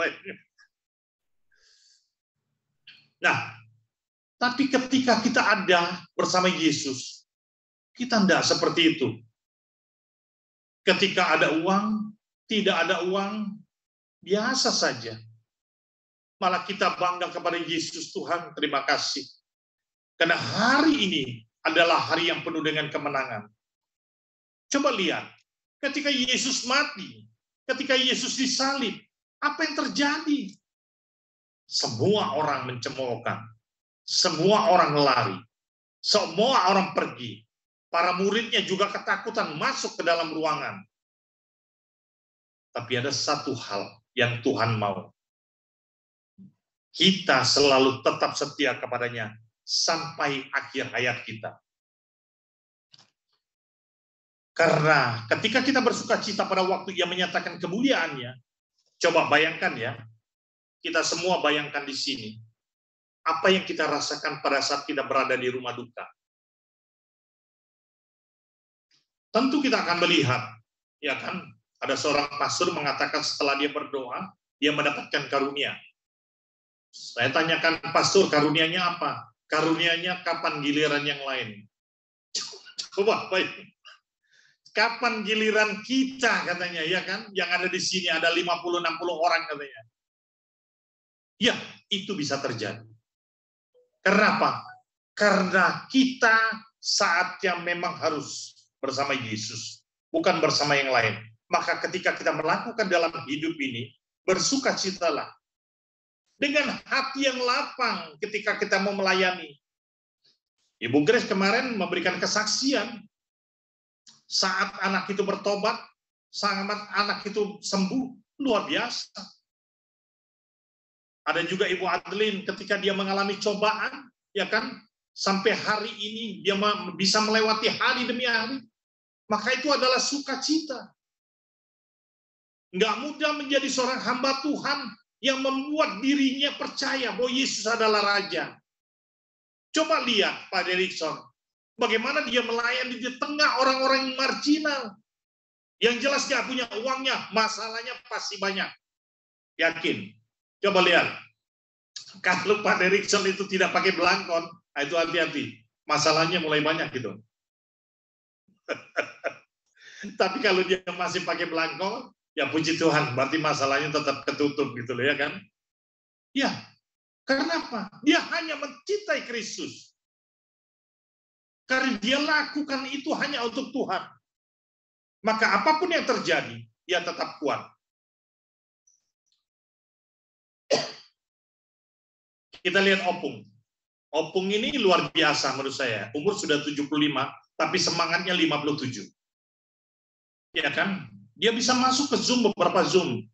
Nah, tapi ketika kita ada bersama Yesus, kita tidak seperti itu. Ketika ada uang, tidak ada uang, biasa saja. Malah kita bangga kepada Yesus. Tuhan, terima kasih. Karena hari ini adalah hari yang penuh dengan kemenangan. Coba lihat, ketika Yesus mati, ketika Yesus disalib, apa yang terjadi? Semua orang mencemoohkan. Semua orang lari. Semua orang pergi. Para muridnya juga ketakutan masuk ke dalam ruangan. Tapi ada satu hal yang Tuhan mau. Kita selalu tetap setia kepadanya sampai akhir hayat kita. Karena ketika kita bersuka cita pada waktu Ia menyatakan kemuliaannya, coba bayangkan ya, kita semua bayangkan di sini, apa yang kita rasakan pada saat kita berada di rumah duka. Tentu kita akan melihat, ya kan, ada seorang pastor mengatakan setelah dia berdoa, dia mendapatkan karunia. Saya tanyakan, pastor, karunianya apa? Karunianya kapan giliran yang lain? Coba, baik. Kapan giliran kita, katanya, ya kan? Yang ada di sini ada 50-60 orang, katanya. Ya, itu bisa terjadi. Kenapa? Karena kita saatnya memang harus bersama Yesus, bukan bersama yang lain. Maka ketika kita melakukan dalam hidup ini, bersukacitalah. Dengan hati yang lapang ketika kita mau melayani. Ibu Grace kemarin memberikan kesaksian, saat anak itu bertobat, saat anak itu sembuh, luar biasa. Ada juga Ibu Adeline ketika dia mengalami cobaan, ya kan, sampai hari ini dia bisa melewati hari demi hari. Maka itu adalah sukacita. Nggak mudah menjadi seorang hamba Tuhan yang membuat dirinya percaya bahwa Yesus adalah Raja. Coba lihat Pak Derikson, bagaimana dia melayani di tengah orang-orang yang marginal. Yang jelas dia punya uangnya, masalahnya pasti banyak. Yakin. Coba lihat. Kalau Pak Derikson itu tidak pakai belangkon, itu hati-hati. Masalahnya mulai banyak gitu. Tapi kalau dia masih pakai belangkon, ya puji Tuhan, berarti masalahnya tetap ketutup gitu loh, ya kan? Ya, karena apa? Dia hanya mencintai Kristus. Karena dia lakukan itu hanya untuk Tuhan. Maka apapun yang terjadi, dia tetap kuat. Kita lihat Opung. Opung ini luar biasa menurut saya. Umur sudah 75, tapi semangatnya 57. Ya kan? Dia bisa masuk ke Zoom, beberapa Zoom.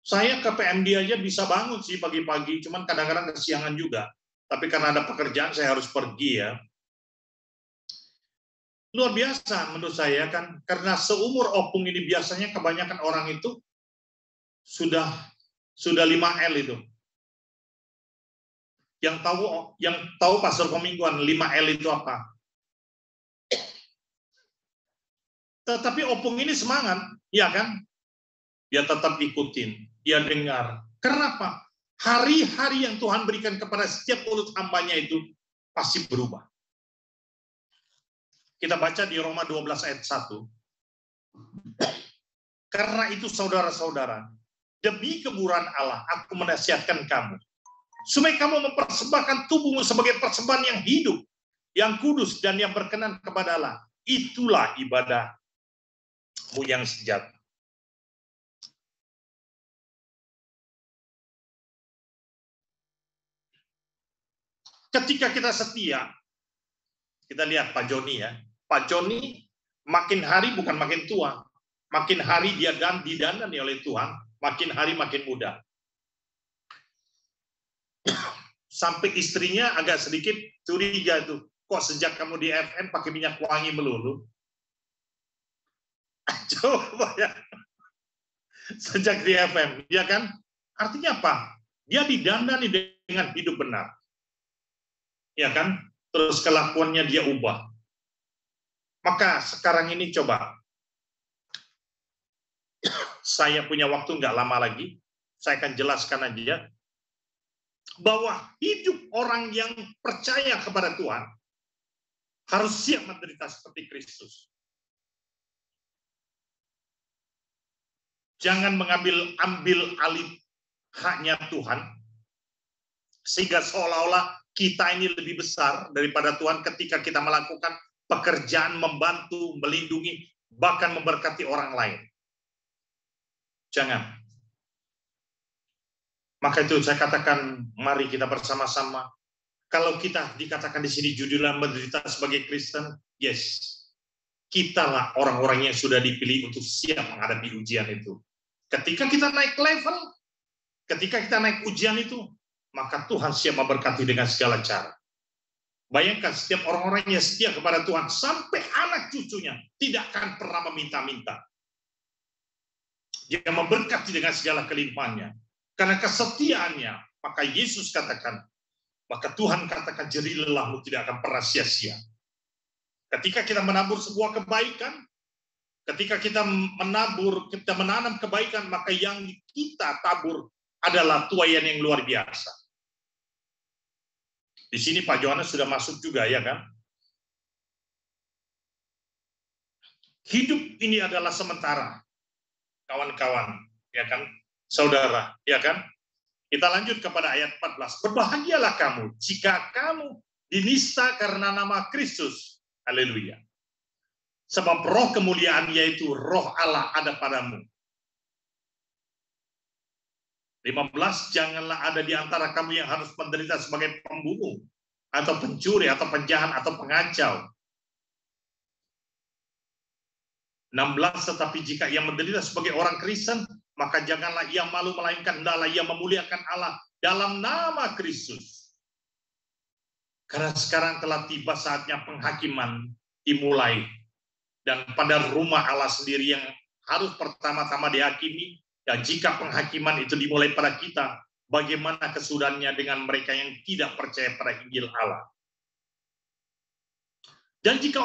Saya ke PMD aja bisa bangun sih pagi-pagi, cuman kadang-kadang kesiangan juga. Tapi karena ada pekerjaan, saya harus pergi ya. Luar biasa menurut saya kan, karena seumur Opung ini biasanya kebanyakan orang itu sudah 5L itu. Yang tahu Pastor Komingguan 5L itu apa? Tetapi Opung ini semangat, ya kan? Dia tetap ikutin, dia dengar. Kenapa? Hari-hari yang Tuhan berikan kepada setiap mulut hambanya itu pasti berubah. Kita baca di Roma 12 ayat 1. Karena itu saudara-saudara, demi kemurahan Allah, aku menasihatkan kamu, supaya kamu mempersembahkan tubuhmu sebagai persembahan yang hidup, yang kudus, dan yang berkenan kepada Allah. Itulah ibadahmu yang sejati. Ketika kita setia, kita lihat Pak Joni ya. Pak Joni makin hari bukan makin tua, makin hari dia didandani oleh Tuhan, makin hari makin muda. Sampai istrinya agak sedikit curiga tuh, kok sejak kamu di FM pakai minyak wangi melulu? Coba ya, sejak di FM, ya kan? Artinya apa? Dia didandani dengan hidup benar. Ya kan? Terus kelakuannya dia ubah. Maka sekarang ini coba, saya punya waktu nggak lama lagi, saya akan jelaskan aja bahwa hidup orang yang percaya kepada Tuhan harus siap menderita seperti Kristus. Jangan ambil alih haknya Tuhan, sehingga seolah-olah kita ini lebih besar daripada Tuhan ketika kita melakukan pekerjaan membantu, melindungi, bahkan memberkati orang lain. Jangan. Maka itu saya katakan, mari kita bersama-sama. Kalau kita dikatakan di sini judulnya menderita sebagai Kristen, yes. Kitalah orang-orang yang sudah dipilih untuk siap menghadapi ujian itu. Ketika kita naik level, ketika kita naik ujian itu, maka Tuhan siap memberkati dengan segala cara. Bayangkan setiap orang-orang yang setia kepada Tuhan, sampai anak cucunya tidak akan pernah meminta-minta. Dia memberkati dengan segala kelimpahannya. Karena kesetiaannya, maka Yesus katakan, maka Tuhan katakan jerih lelahmu tidak akan pernah sia-sia. Ketika kita menabur sebuah kebaikan, ketika kita menanam kebaikan, maka yang kita tabur adalah tuaian yang luar biasa. Di sini Pak Yohanes sudah masuk juga, ya kan? Hidup ini adalah sementara, kawan-kawan, ya kan? Saudara, ya kan? Kita lanjut kepada ayat 14. Berbahagialah kamu jika kamu dinista karena nama Kristus. Haleluya. Sebab roh kemuliaan yaitu roh Allah ada padamu. 15, janganlah ada di antara kamu yang harus menderita sebagai pembunuh, atau pencuri, atau penjahat, atau pengacau. 16, tetapi jika ia menderita sebagai orang Kristen, maka janganlah ia malu, melainkan hendaklah ia memuliakan Allah dalam nama Kristus. Karena sekarang telah tiba saatnya penghakiman dimulai. Dan pada rumah Allah sendiri yang harus pertama-tama dihakimi. Dan jika penghakiman itu dimulai pada kita, bagaimana kesudahannya dengan mereka yang tidak percaya pada Injil Allah? Dan jika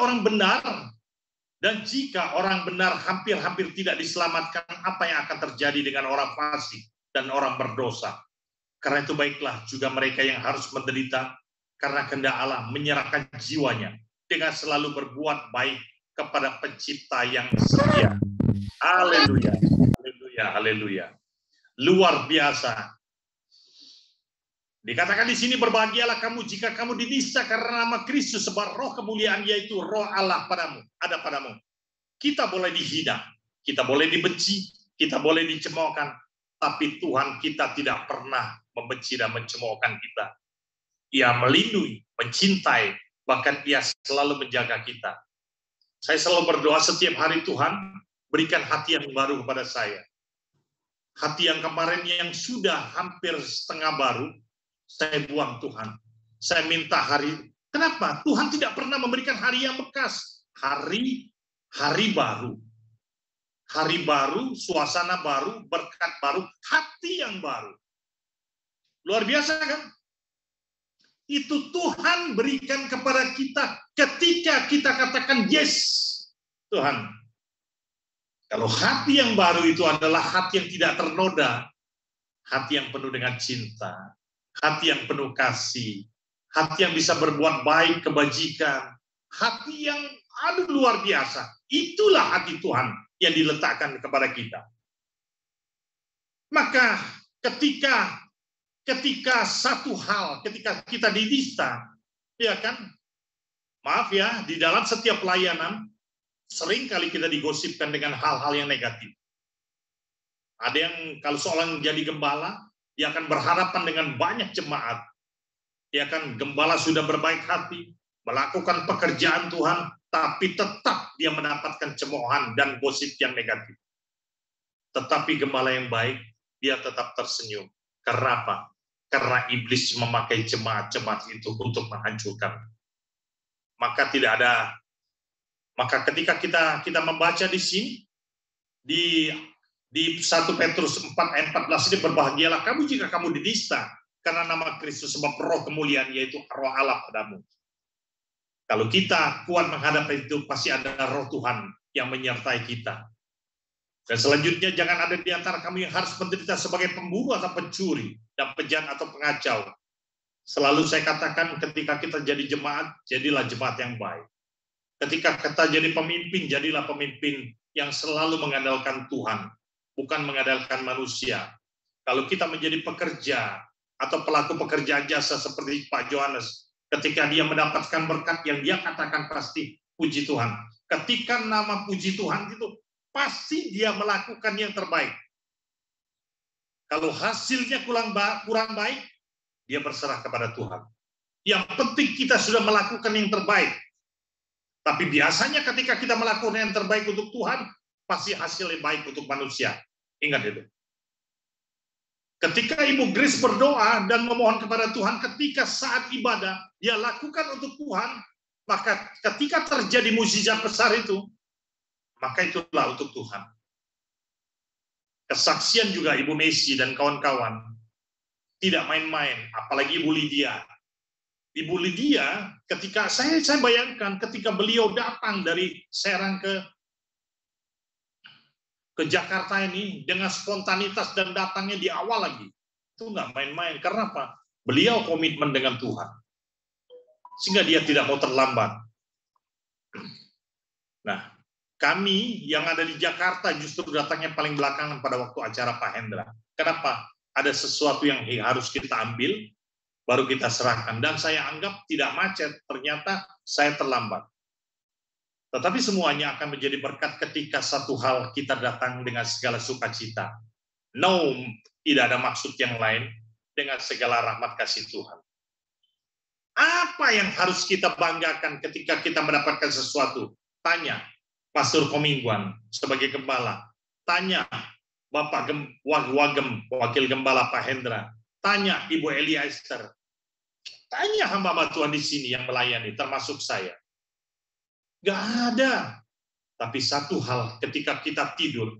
orang benar hampir-hampir tidak diselamatkan, apa yang akan terjadi dengan orang fasik dan orang berdosa? Karena itu baiklah juga mereka yang harus menderita, karena kehendak Allah menyerahkan jiwanya dengan selalu berbuat baik kepada Pencipta yang setia. Haleluya. Haleluya. Luar biasa. Dikatakan di sini, berbahagialah kamu jika kamu dinista karena nama Kristus, sebab roh kemuliaan yaitu roh Allah ada padamu. Kita boleh dihina, kita boleh dibenci, kita boleh dicemoohkan, tapi Tuhan kita tidak pernah membenci dan mencemoohkan kita. Ia melindungi, mencintai, bahkan Ia selalu menjaga kita. Saya selalu berdoa setiap hari, Tuhan berikan hati yang baru kepada saya. Hati yang kemarin yang sudah hampir setengah baru, saya buang Tuhan. Saya minta hari, kenapa? Tuhan tidak pernah memberikan hari yang bekas. Hari baru. Hari baru, suasana baru, berkat baru, hati yang baru. Luar biasa kan? Itu Tuhan berikan kepada kita ketika kita katakan yes, Tuhan. Kalau hati yang baru itu adalah hati yang tidak ternoda, hati yang penuh dengan cinta, hati yang penuh kasih, hati yang bisa berbuat baik, kebajikan, hati yang luar biasa. Itulah hati Tuhan yang diletakkan kepada kita. Maka ketika ketika satu hal, ketika kita didista, ya kan? Maaf ya, di dalam setiap pelayanan, sering kali kita digosipkan dengan hal-hal yang negatif. Ada yang kalau seorang jadi gembala, dia akan berhadapan dengan banyak jemaat. Ya kan, gembala sudah berbaik hati, melakukan pekerjaan Tuhan, tapi tetap dia mendapatkan cemoohan dan gosip yang negatif. Tetapi gembala yang baik, dia tetap tersenyum. Karena apa? Karena iblis memakai jemaat-jemaat itu untuk menghancurkan. Maka tidak ada. Maka ketika kita membaca di sini, di 1 Petrus 4 ayat 14 ini, berbahagialah kamu jika kamu didista karena nama Kristus, sebab roh kemuliaan yaitu roh Allah padamu. Kalau kita kuat menghadapi itu, pasti ada roh Tuhan yang menyertai kita. Dan selanjutnya, jangan ada di antara kamu yang harus menderita sebagai pembunuh atau pencuri dan penjahat atau pengacau. Selalu saya katakan, ketika kita jadi jemaat, jadilah jemaat yang baik. Ketika kita jadi pemimpin, jadilah pemimpin yang selalu mengandalkan Tuhan, bukan mengandalkan manusia. Kalau kita menjadi pekerja atau pelaku pekerjaan jasa seperti Pak Johannes, ketika dia mendapatkan berkat yang dia katakan pasti puji Tuhan. Ketika nama puji Tuhan itu, pasti dia melakukan yang terbaik. Kalau hasilnya kurang baik, dia berserah kepada Tuhan. Yang penting kita sudah melakukan yang terbaik. Tapi biasanya ketika kita melakukan yang terbaik untuk Tuhan, pasti hasilnya baik untuk manusia. Ingat itu. Ketika Ibu Grace berdoa dan memohon kepada Tuhan, ketika saat ibadah, dia lakukan untuk Tuhan, maka ketika terjadi mukjizat besar itu, maka itulah untuk Tuhan. Kesaksian juga Ibu Messi dan kawan-kawan, tidak main-main, apalagi Ibu Lydia. Ibu Lydia, ketika saya bayangkan ketika beliau datang dari Serang ke Jakarta ini dengan spontanitas dan datangnya di awal lagi, itu nggak main-main. Karena apa? Beliau komitmen dengan Tuhan, sehingga dia tidak mau terlambat. Nah, kami yang ada di Jakarta justru datangnya paling belakangan pada waktu acara Pak Hendra. Kenapa? Ada sesuatu yang harus kita ambil, baru kita serahkan. Dan saya anggap tidak macet, ternyata saya terlambat. Tetapi semuanya akan menjadi berkat ketika satu hal kita datang dengan segala sukacita. No, tidak ada maksud yang lain, dengan segala rahmat kasih Tuhan. Apa yang harus kita banggakan ketika kita mendapatkan sesuatu? Tanya Pastor Komingguan sebagai gembala. Tanya Bapak Wagem, Wakil Gembala Pak Hendra. Tanya Ibu Elia Esther. Tanya hamba Tuhan di sini yang melayani, termasuk saya. Gak ada. Tapi satu hal, ketika kita tidur,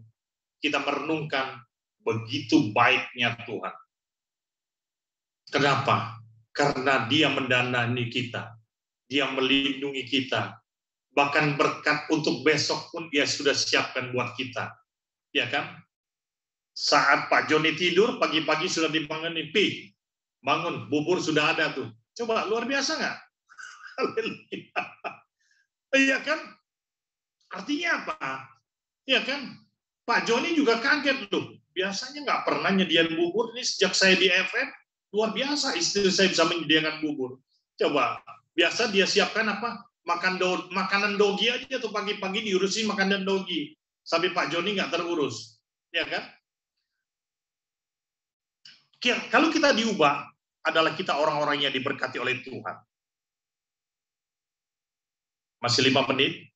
kita merenungkan begitu baiknya Tuhan. Kenapa? Karena Dia mendanani kita. Dia melindungi kita. Bahkan berkat untuk besok pun Dia sudah siapkan buat kita. Ya kan? Saat Pak Joni tidur, pagi-pagi sudah dibangunin, Pi, bangun, bubur sudah ada tuh. Coba, luar biasa nggak? Haleluya. Iya kan? Artinya apa? Iya kan? Pak Joni juga kaget loh. Biasanya nggak pernah nyediain bubur. Ini sejak saya di FM, luar biasa istri saya bisa menyediakan bubur. Coba, biasa dia siapkan apa? Makanan dogi aja tuh pagi-pagi diurusin makanan dogi. Sampai Pak Joni nggak terurus. Ya kan? Kalau kita diubah, adalah kita orang-orang yang diberkati oleh Tuhan. Masih 5 menit.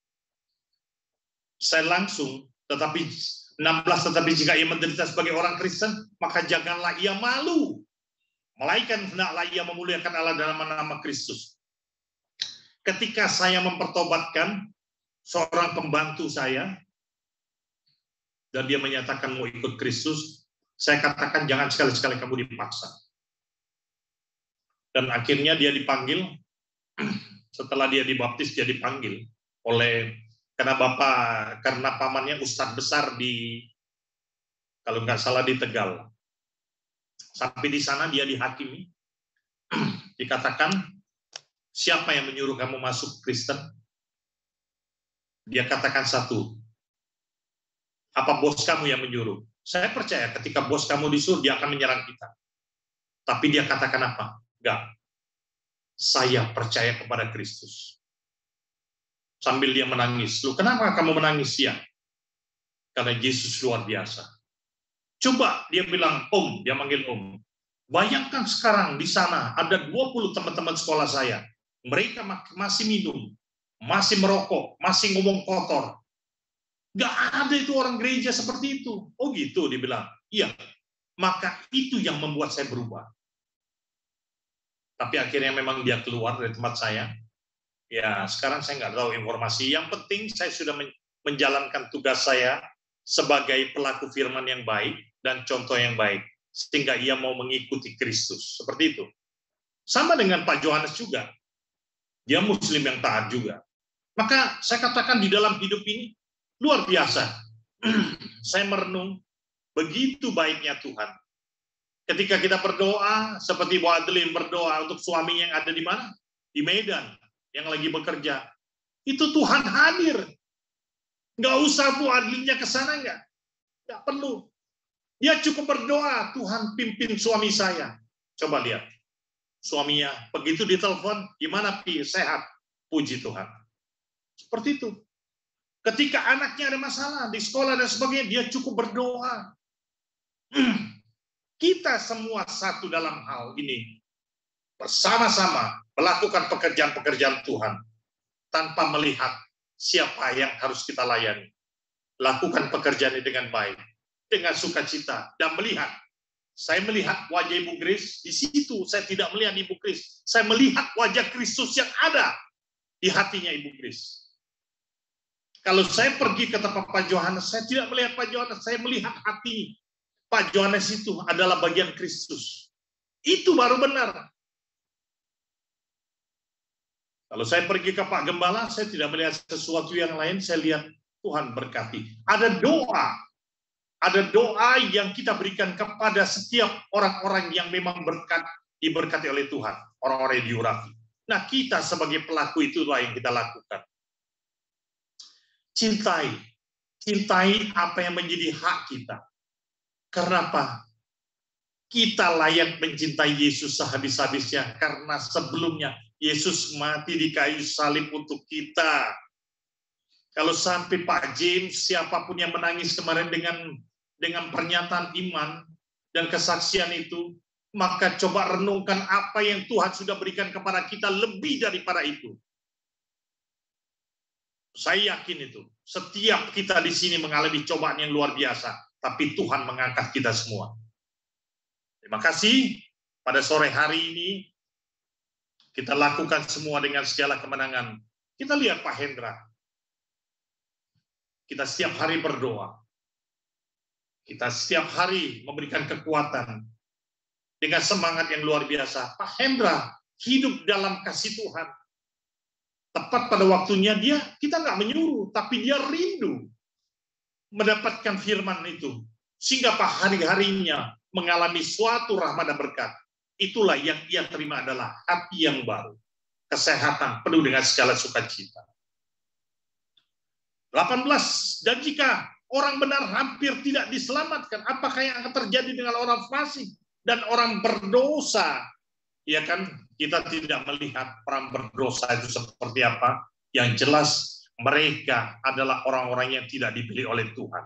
Saya langsung, tetapi 16, tetapi jika ia menderita sebagai orang Kristen, maka janganlah ia malu. Melainkan hendaklah ia memuliakan Allah dalam nama Kristus. Ketika saya mempertobatkan seorang pembantu saya, dan dia menyatakan mau ikut Kristus, saya katakan jangan sekali-sekali kamu dipaksa. Dan akhirnya dia dipanggil, setelah dia dibaptis, dia dipanggil oleh, karena pamannya ustadz besar di, kalau nggak salah di Tegal. Sampai di sana dia dihakimi, dikatakan, siapa yang menyuruh kamu masuk Kristen? Dia katakan satu, apa bos kamu yang menyuruh? Saya percaya ketika bos kamu disuruh, dia akan menyerang kita. Tapi dia katakan apa? Enggak. Saya percaya kepada Kristus. Sambil dia menangis. Loh, kenapa kamu menangis ya? Karena Yesus luar biasa. Coba dia bilang, Om, dia manggil Om. Bayangkan sekarang di sana ada 20 teman-teman sekolah saya. Mereka masih minum, masih merokok, masih ngomong kotor. Nggak ada itu orang gereja seperti itu. Oh gitu, dia bilang. Iya, maka itu yang membuat saya berubah. Tapi akhirnya memang dia keluar dari tempat saya. Ya, sekarang saya nggak tahu informasi. Yang penting saya sudah menjalankan tugas saya sebagai pelaku firman yang baik dan contoh yang baik. Sehingga ia mau mengikuti Kristus. Seperti itu. Sama dengan Pak Yohanes juga. Dia Muslim yang taat juga. Maka saya katakan di dalam hidup ini, luar biasa. Saya merenung, begitu baiknya Tuhan. Ketika kita berdoa, seperti Bu Adeline berdoa untuk suaminya yang ada di mana? Di Medan, yang lagi bekerja. Itu Tuhan hadir. Nggak usah Bu Adeline-nya ke sana, nggak perlu. Dia cukup berdoa, Tuhan pimpin suami saya. Coba lihat. Suaminya, begitu ditelepon, gimana Pi? Sehat. Puji Tuhan. Seperti itu. Ketika anaknya ada masalah di sekolah dan sebagainya, dia cukup berdoa. Kita semua satu dalam hal ini. Bersama-sama melakukan pekerjaan-pekerjaan Tuhan. Tanpa melihat siapa yang harus kita layani. Lakukan pekerjaan ini dengan baik. Dengan sukacita. Dan melihat. Saya melihat wajah Ibu Grace. Di situ saya tidak melihat Ibu Grace. Saya melihat wajah Kristus yang ada di hatinya Ibu Grace. Kalau saya pergi ke tempat Pak Yohanes, saya tidak melihat Pak Yohanes, saya melihat hati. Pak Yohanes itu adalah bagian Kristus. Itu baru benar. Kalau saya pergi ke Pak Gembala, saya tidak melihat sesuatu yang lain, saya lihat Tuhan berkati. Ada doa yang kita berikan kepada setiap orang-orang yang memang diberkati oleh Tuhan. Orang-orang yang diurapi. Nah, kita sebagai pelaku itulah yang kita lakukan. Cintai apa yang menjadi hak kita. Karena apa? Kita layak mencintai Yesus sehabis-habisnya. Karena sebelumnya Yesus mati di kayu salib untuk kita. Kalau sampai Pak James, siapapun yang menangis kemarin dengan pernyataan iman dan kesaksian itu, maka coba renungkan apa yang Tuhan sudah berikan kepada kita lebih daripada itu. Saya yakin itu. Setiap kita di sini mengalami cobaan yang luar biasa. Tapi Tuhan mengangkat kita semua. Terima kasih. Pada sore hari ini, kita lakukan semua dengan segala kemenangan. Kita lihat Pak Hendra. Kita setiap hari berdoa. Kita setiap hari memberikan kekuatan. Dengan semangat yang luar biasa. Pak Hendra hidup dalam kasih Tuhan. Tepat pada waktunya kita nggak menyuruh, tapi dia rindu mendapatkan firman itu. Sehingga Pak hari-harinya mengalami suatu rahmat dan berkat. Itulah yang ia terima adalah hati yang baru. Kesehatan penuh dengan segala sukacita. 18. Dan jika orang benar hampir tidak diselamatkan, apakah yang akan terjadi dengan orang fasik dan orang berdosa? Ya kan, kita tidak melihat orang berdosa itu seperti apa. Yang jelas mereka adalah orang-orang yang tidak dipilih oleh Tuhan.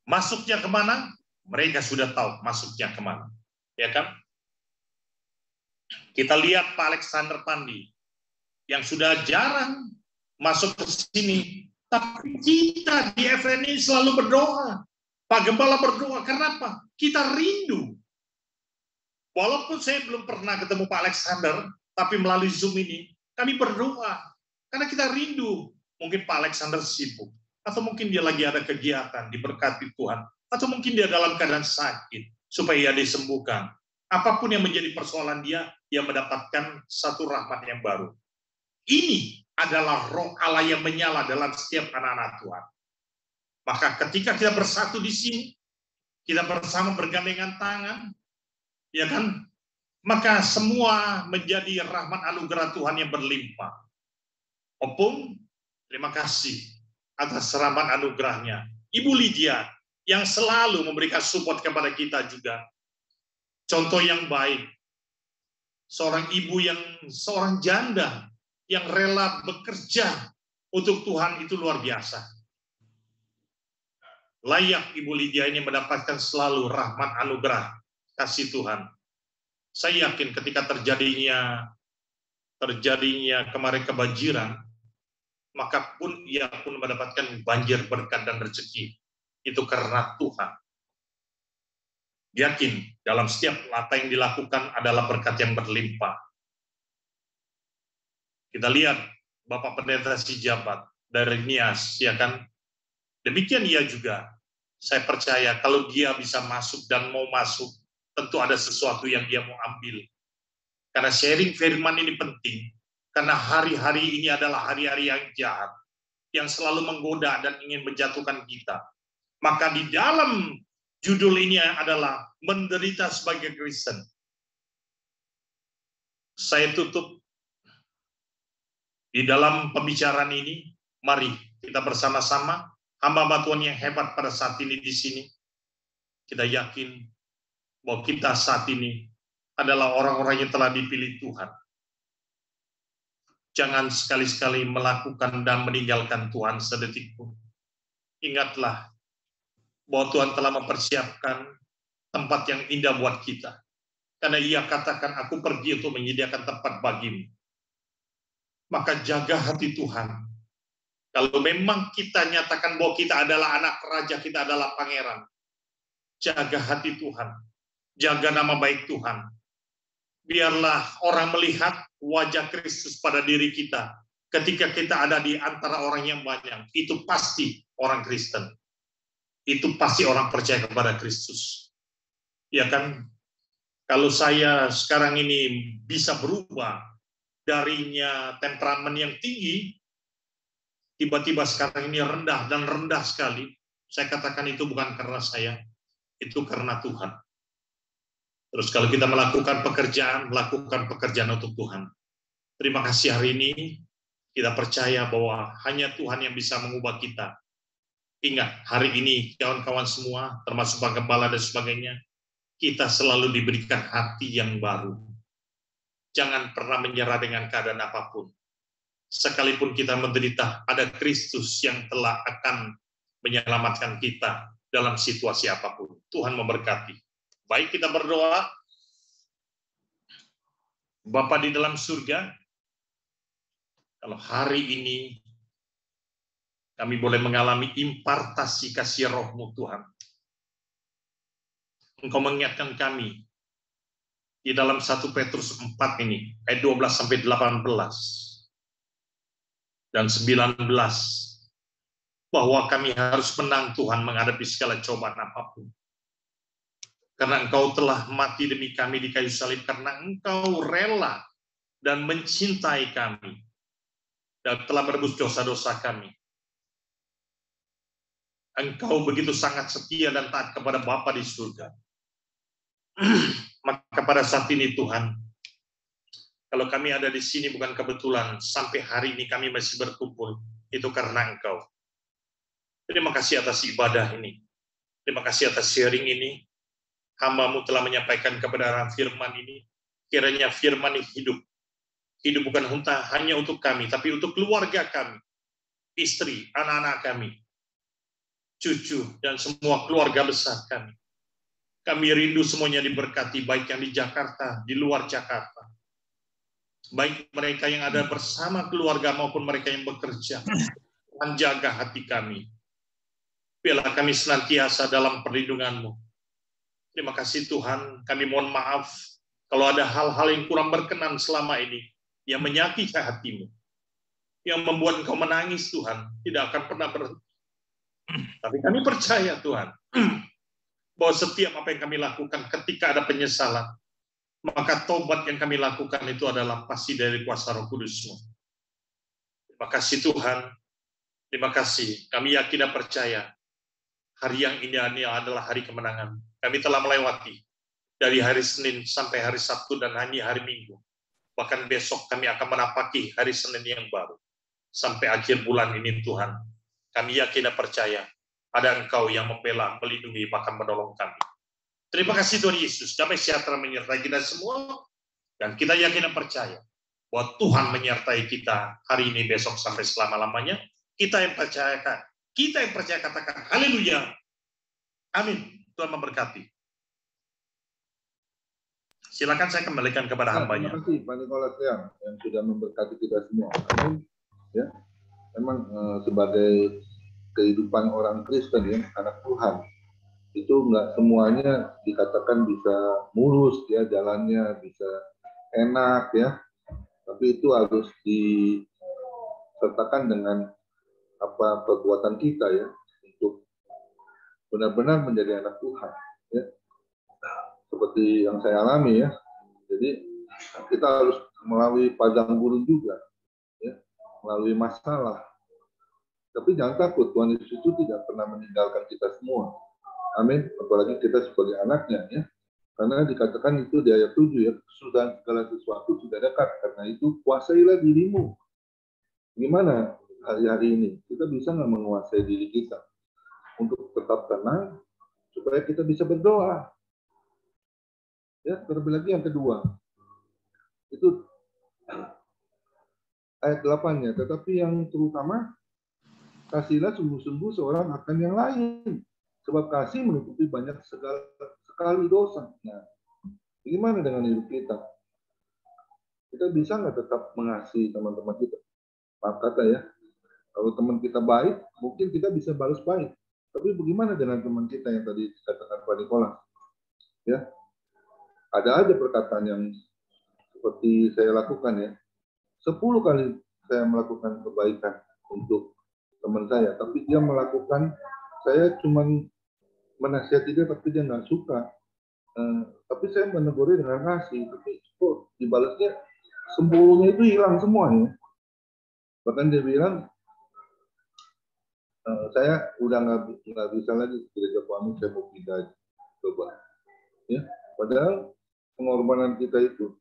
Masuknya kemana? Mereka sudah tahu masuknya kemana. Ya kan? Kita lihat Pak Alexander Pandi yang sudah jarang masuk ke sini. Tapi kita di FNI selalu berdoa. Pak Gembala berdoa. Kenapa? Kita rindu. Walaupun saya belum pernah ketemu Pak Alexander, tapi melalui Zoom ini, kami berdoa. Karena kita rindu. Mungkin Pak Alexander sibuk. Atau mungkin dia lagi ada kegiatan, diberkati Tuhan. Atau mungkin dia dalam keadaan sakit, supaya dia disembuhkan. Apapun yang menjadi persoalan dia mendapatkan satu rahmat yang baru. Ini adalah roh Allah yang menyala dalam setiap anak-anak Tuhan. Maka ketika kita bersatu di sini, kita bersama bergandengan tangan, ya kan? Maka semua menjadi rahmat anugerah Tuhan yang berlimpah. Opung, terima kasih atas rahmat anugerahnya. Ibu Lydia yang selalu memberikan support kepada kita juga. contoh yang baik. Seorang ibu seorang janda yang rela bekerja untuk Tuhan itu luar biasa. Layak Ibu Lydia ini mendapatkan selalu rahmat anugerah kasih Tuhan. Saya yakin ketika terjadinya kemarin kebanjiran, maka pun ia pun mendapatkan banjir berkat dan rezeki. Itu karena Tuhan. Yakin dalam setiap apa yang dilakukan adalah berkat yang berlimpah. Kita lihat Bapak Pendeta Sijabat dari Nias, ya kan? Demikian ia juga. Saya percaya kalau dia bisa masuk dan mau masuk, tentu ada sesuatu yang dia mau ambil. Karena sharing firman ini penting. Karena hari-hari ini adalah hari-hari yang jahat, yang selalu menggoda dan ingin menjatuhkan kita. Maka di dalam judul ini adalah menderita sebagai Kristen. Saya tutup di dalam pembicaraan ini. Mari kita bersama-sama, hamba-hamba Tuhan yang hebat pada saat ini di sini. Kita yakin bahwa kita saat ini adalah orang-orang yang telah dipilih Tuhan. Jangan sekali-sekali melakukan dan meninggalkan Tuhan sedetik pun. Ingatlah bahwa Tuhan telah mempersiapkan tempat yang indah buat kita. Karena ia katakan, aku pergi untuk menyediakan tempat bagimu. Maka jaga hati Tuhan. Kalau memang kita nyatakan bahwa kita adalah anak raja, kita adalah pangeran. Jaga hati Tuhan. Jaga nama baik Tuhan. Biarlah orang melihat wajah Kristus pada diri kita. Ketika kita ada di antara orang yang banyak. Itu pasti orang Kristen. Itu pasti orang percaya kepada Kristus. Ya kan? Kalau saya sekarang ini bisa berubah darinya temperamen yang tinggi, tiba-tiba sekarang ini rendah dan rendah sekali, saya katakan itu bukan karena saya, itu karena Tuhan. Terus kalau kita melakukan pekerjaan untuk Tuhan. Terima kasih hari ini, kita percaya bahwa hanya Tuhan yang bisa mengubah kita. Ingat, hari ini kawan-kawan semua, termasuk Pak Gembala dan sebagainya, kita selalu diberikan hati yang baru. Jangan pernah menyerah dengan keadaan apapun. Sekalipun kita menderita, ada Kristus yang telah akan menyelamatkan kita dalam situasi apapun. Tuhan memberkati. Baik, kita berdoa. Bapa di dalam surga, kalau hari ini kami boleh mengalami impartasi kasih Roh-Mu Tuhan. Engkau mengingatkan kami di dalam 1 Petrus 4 ini, ayat 12-18 dan 19, bahwa kami harus menang Tuhan menghadapi segala cobaan apapun. Karena Engkau telah mati demi kami di kayu salib, karena Engkau rela dan mencintai kami, dan telah menebus dosa-dosa kami. Engkau begitu sangat setia dan taat kepada Bapa di surga. Maka pada saat ini Tuhan, kalau kami ada di sini bukan kebetulan, sampai hari ini kami masih berkumpul, itu karena Engkau. Terima kasih atas ibadah ini. Terima kasih atas sharing ini. Hamba-Mu telah menyampaikan kebenaran firman ini. Kiranya firman ini hidup. Hidup bukan hanya untuk kami, tapi untuk keluarga kami, istri, anak-anak kami, cucu, dan semua keluarga besar kami. Kami rindu semuanya diberkati, baik yang di Jakarta, di luar Jakarta. Baik mereka yang ada bersama keluarga maupun mereka yang bekerja. Menjaga hati kami. Biarlah kami senantiasa dalam perlindungan-Mu. Terima kasih Tuhan, kami mohon maaf kalau ada hal-hal yang kurang berkenan selama ini, yang menyakiti hati-Mu, yang membuat Engkau menangis Tuhan, tidak akan pernah berhenti. Tapi kami percaya Tuhan, bahwa setiap apa yang kami lakukan ketika ada penyesalan, maka tobat yang kami lakukan itu adalah pasti dari kuasa Roh Kudus-Mu. Terima kasih Tuhan, terima kasih. Kami yakin dan percaya, hari yang ini adalah hari kemenangan. Kami telah melewati dari hari Senin sampai hari Sabtu dan hari Minggu. Bahkan besok kami akan menapaki hari Senin yang baru. Sampai akhir bulan ini Tuhan, kami yakin dan percaya, ada Engkau yang membela, melindungi, bahkan menolong kami. Terima kasih Tuhan Yesus. Damai sejahtera menyertai kita semua. Dan kita yakin dan percaya bahwa Tuhan menyertai kita hari ini, besok, sampai selama-lamanya. Kita yang percaya katakan haleluya. Amin. Tuhan memberkati. Silakan saya kembalikan kepada hambanya. Terima kasih Pak Nikolas yang sudah memberkati kita semua. Amin. Ya, memang sebagai kehidupan orang Kristen ya, anak Tuhan, itu nggak semuanya dikatakan bisa mulus ya, jalannya bisa enak ya, tapi itu harus disertakan dengan apa perbuatan kita ya, untuk benar-benar menjadi anak Tuhan ya, seperti yang saya alami ya. Jadi kita harus melalui padang gurun juga ya, melalui masalah, tapi jangan takut, Tuhan Yesus itu tidak pernah meninggalkan kita semua. Amin. Apalagi kita sebagai anaknya ya. Karena dikatakan itu di ayat 7 ya, kesudahan segala sesuatu sudah dekat. Karena itu kuasailah dirimu. Gimana hari-hari ini? Kita bisa nggak menguasai diri kita untuk tetap tenang supaya kita bisa berdoa. Ya, terlebih lagi yang kedua. Itu ayat 8-nya, tetapi yang terutama kasihlah sungguh-sungguh seorang akan yang lain. Sebab kasih menutupi banyak sekali dosa. Nah, gimana dengan hidup kita? Kita bisa nggak tetap mengasihi teman-teman kita? Maaf kata ya, kalau teman kita baik, mungkin kita bisa balas baik. Tapi bagaimana dengan teman kita yang tadi dikatakan Pak Nikolas? Ya, ada aja perkataan yang seperti saya lakukan ya. 10 kali saya melakukan kebaikan untuk teman saya, tapi dia melakukan, saya cuma menasihati dia, tapi dia nggak suka. Tapi saya menegurnya dengan kasih, tapi kok dibalasnya 10-nya itu hilang semuanya. Bahkan dia bilang, saya udah nggak bisa lagi gereja kami, saya mau pindah aja. Coba, ya. Padahal pengorbanan kita itu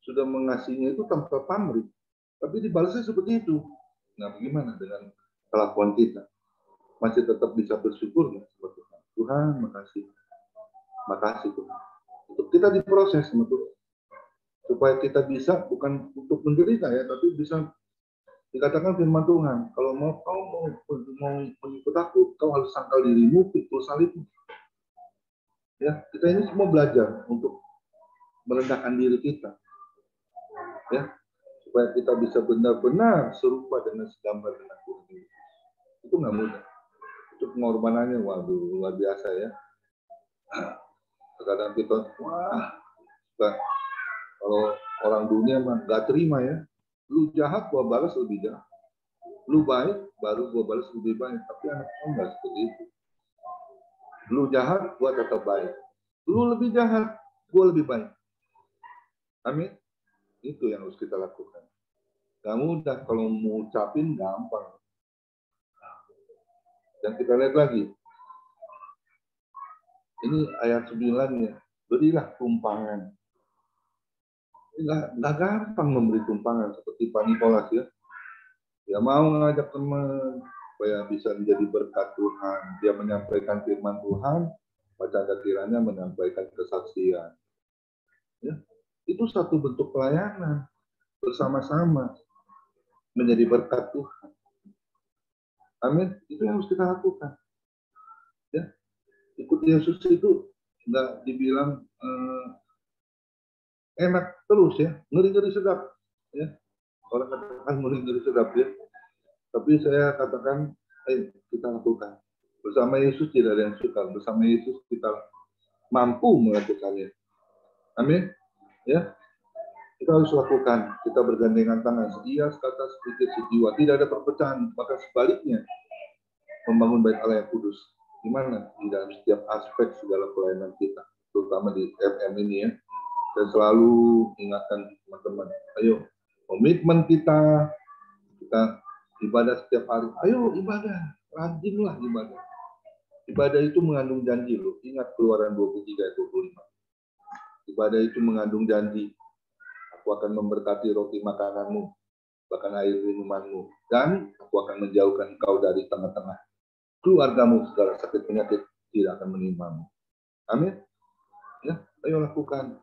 sudah mengasihinya itu tanpa pamrih, tapi dibalasnya seperti itu. Nah, bagaimana dengan kelakuan kita? Masih tetap bisa bersyukur nggak seperti itu? Tuhan, makasih Tuhan. Untuk kita diproses sama Tuhan, supaya kita bisa bukan untuk menderita ya, tapi bisa dikatakan firman Tuhan. Kalau kau mau mengikut aku, kau harus sangkal dirimu, pikul salibmu. Ya, kita ini semua belajar untuk merendahkan diri kita, ya, supaya kita bisa benar-benar serupa dengan segambar dengan Tuhan. Itu nggak mudah. Itu pengorbanannya, waduh, luar biasa ya. Kadang kita, kalau orang dunia mah nggak terima ya. Lu jahat, gua balas lebih jahat. Lu baik, baru gua balas lebih baik. Tapi anak kamu nggak seperti itu. Lu jahat, gua tetap baik. Lu lebih jahat, gua lebih baik. Amin. Itu yang harus kita lakukan. Gak mudah, kalau mau ucapin gampang. Dan kita lihat lagi. Ini ayat 9-nya. Berilah tumpangan. Nggak gampang memberi tumpangan seperti Pak Nikolas ya. Dia mau ngajak teman supaya bisa menjadi berkat Tuhan. Dia menyampaikan firman Tuhan, baca kiranya menyampaikan kesaksian. Ya, itu satu bentuk pelayanan bersama-sama menjadi berkat Tuhan. Amin. Itu yang harus kita lakukan. Ya, ikut Yesus itu nggak dibilang enak terus ya, ngeri-ngeri sedap ya. Orang katakan ngeri-ngeri sedap ya. Tapi saya katakan, ayo kita lakukan. Bersama Yesus tidak ada yang suka. Bersama Yesus kita mampu melakukannya. Amin. Ya, kita harus lakukan. Kita bergandengan tangan. Sedia sekata sedikit sejiwa. Tidak ada perpecahan. Bahkan sebaliknya, membangun bait Allah yang kudus. Gimana? Di dalam setiap aspek segala pelayanan kita. Terutama di FM ini ya. Saya selalu ingatkan teman-teman. Ayo, komitmen kita ibadah setiap hari. Ayo ibadah. Rajinlah ibadah. Ibadah itu mengandung janji loh. Ingat Keluaran 23 ayat 25. Ibadah itu mengandung janji. Aku akan memberkati roti makananmu, bahkan air minumanmu, dan aku akan menjauhkan engkau dari tengah-tengah keluargamu, segala sakit penyakit tidak akan menimpamu. Amin. Ya, ayo lakukan.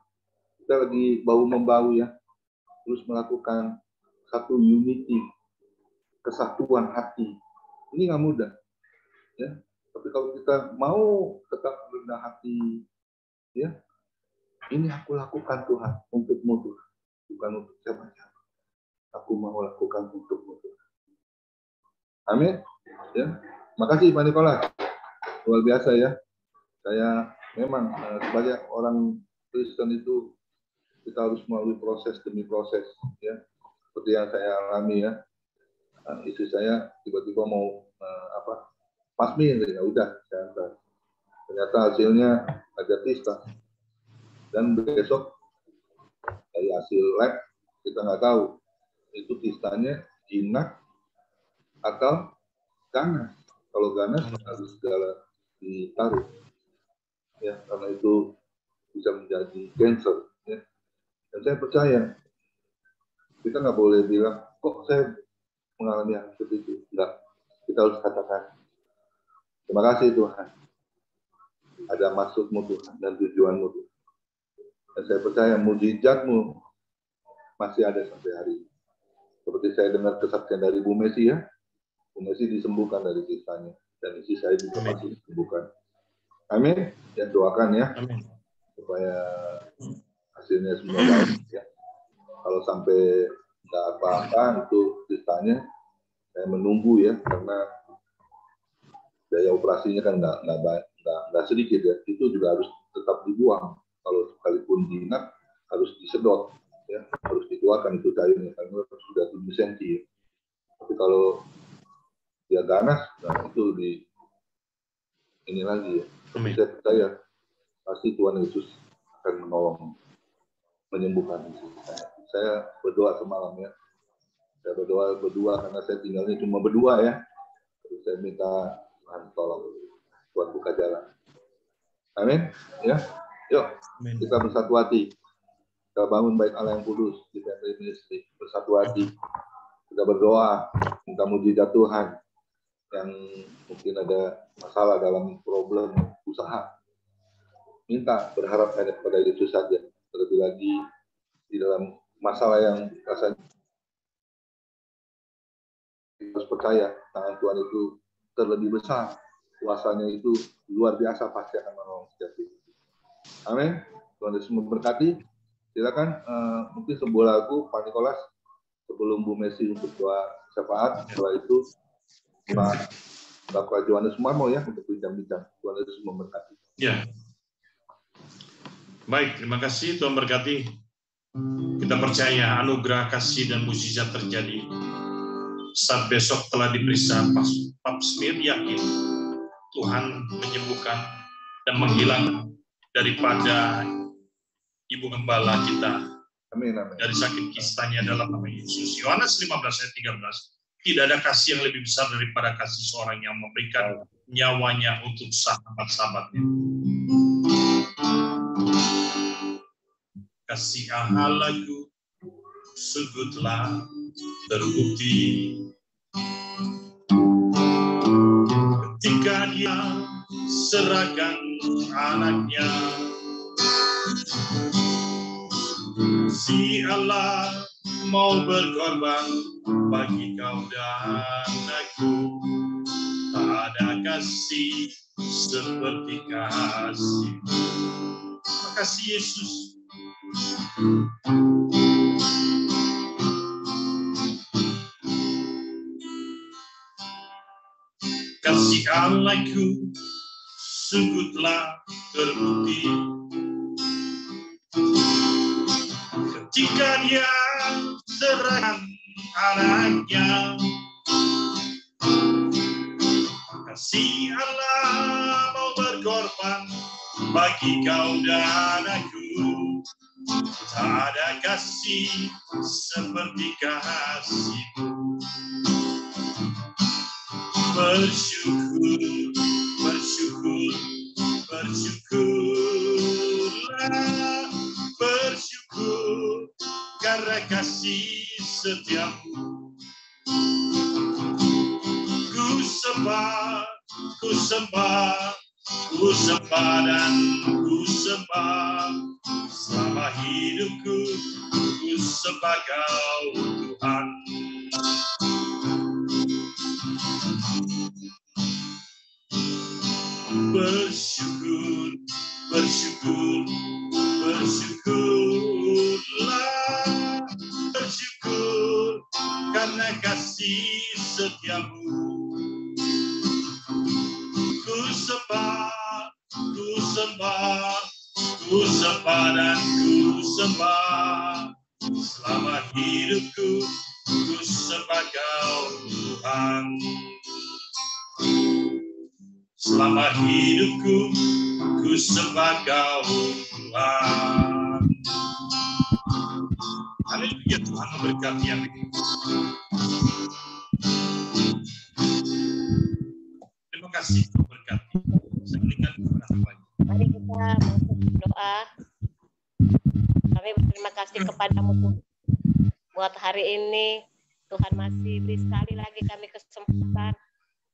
Kita lagi bahu-membahu ya, terus melakukan satu unity, kesatuan hati. Ini nggak mudah, ya. Tapi kalau kita mau tetap rendah hati, ya, ini aku lakukan Tuhan untukmu Tuhan, bukan untuk siapa-siapa. Aku mau lakukan untukmu Tuhan. Amin. Ya, makasih Pak Nikola. Luar biasa ya. Saya memang sebagai orang Kristen itu kita harus melalui proses demi proses, ya. Seperti yang saya alami ya. Istri saya tiba-tiba mau pasmi, ya udah saya antar. Ternyata hasilnya ada kista. Dan besok dari hasil lab kita nggak tahu itu kistanya jinak atau ganas. Kalau ganas harus segala ditaruh, ya, karena itu bisa menjadi cancer. Ya. Dan saya percaya kita nggak boleh bilang kok saya mengalami hal seperti itu. Enggak, kita harus katakan terima kasih Tuhan, ada maksudmu Tuhan dan tujuanmu Tuhan. Dan saya percaya mujizatmu masih ada sampai hari ini. Seperti saya dengar kesaksian dari Bu Messi ya, Bu Messi disembuhkan dari kisahnya, dan istri saya juga masih disembuhkan. Amin. Ya, doakan ya. Amin. Supaya hasilnya semua baik ya. Kalau sampai nggak apa-apa itu ceritanya, saya menunggu ya, karena biaya operasinya kan nggak sedikit ya. Itu juga harus tetap dibuang. Kalau sekalipun jinak harus disedot ya, harus dikeluarkan itu cairnya karena sudah 7 cm. Tapi kalau dia ganas, nah itu di ini lagi ya. Tapi saya percaya pasti Tuhan Yesus akan menolong, menyembuhkan. Saya berdoa semalam ya. Saya berdoa berdua karena saya tinggalnya cuma berdua ya. Jadi saya minta Tuhan tolong, Tuhan buka jalan. Amin. Ya. Yuk, kita bersatu hati. Kita bangun Bait Allah yang kudus di Family Ministry. Bersatu hati. Kita berdoa, minta mujizat Tuhan. Yang mungkin ada masalah dalam problem usaha. Minta, berharap hanya kepada Yesus saja. Terlebih lagi di dalam masalah yang rasanya harus percaya tangan Tuhan itu terlebih besar, kuasanya itu luar biasa, pasti akan menolong setiap itu. Amin. Tuhan Yesus memberkati. Silakan mungkin sebuah lagu Pak Nikolas sebelum Bu Messi untuk doa syafaat. Setelah itu Bapak Johannes Marmo ya untuk bincang-bincang. Tuhan Yesus memberkati. Ya. Baik, terima kasih. Tuhan berkati. Kita percaya anugerah, kasih, dan mukjizat terjadi. Saat besok telah diperiksa pap smear, yakin Tuhan menyembuhkan dan menghilangkan daripada Ibu Gembala kita. Amin, amin. Dari sakit kistanya dalam nama Yesus. Yohanes 15 ayat 13. Tidak ada kasih yang lebih besar daripada kasih seorang yang memberikan nyawanya untuk sahabat-sahabatnya. Kasih Allahku sungguh telah terbukti ketika Dia serahkan anaknya. Si Allah mau berkorban bagi kau dan aku. Tak ada kasih seperti kasih. Makasih Yesus. Kasih Allahku sungguh telah terbukti ketika Dia serahkan anaknya. Kasih Allah mau berkorban bagi kau dan aku. Tak ada kasih seperti kasih-Mu. Bersyukur, bersyukur, bersyukurlah, bersyukur karena kasih setiamu. Ku sembah ku sembah dan ku sembah. Selama hidupku, ku sembah Kau Tuhan. Bersyukur, bersyukur, bersyukurlah. Bersyukur karena kasih setiamu. Ku sembah, ku sembah, ku sembah dan ku sembah. Selama hidupku, ku sembah Kau Tuhan. Selama hidupku, ku sembah Kau Tuhan. Haleluya, Tuhan memberkati yang ini. Terima kasih Tuhan berkati. Saya meninggalkan kepada Tuhan. Mari kita masuk doa. Kami berterima kasih kepadamu Tuhan. Buat hari ini, Tuhan masih beri sekali lagi kami kesempatan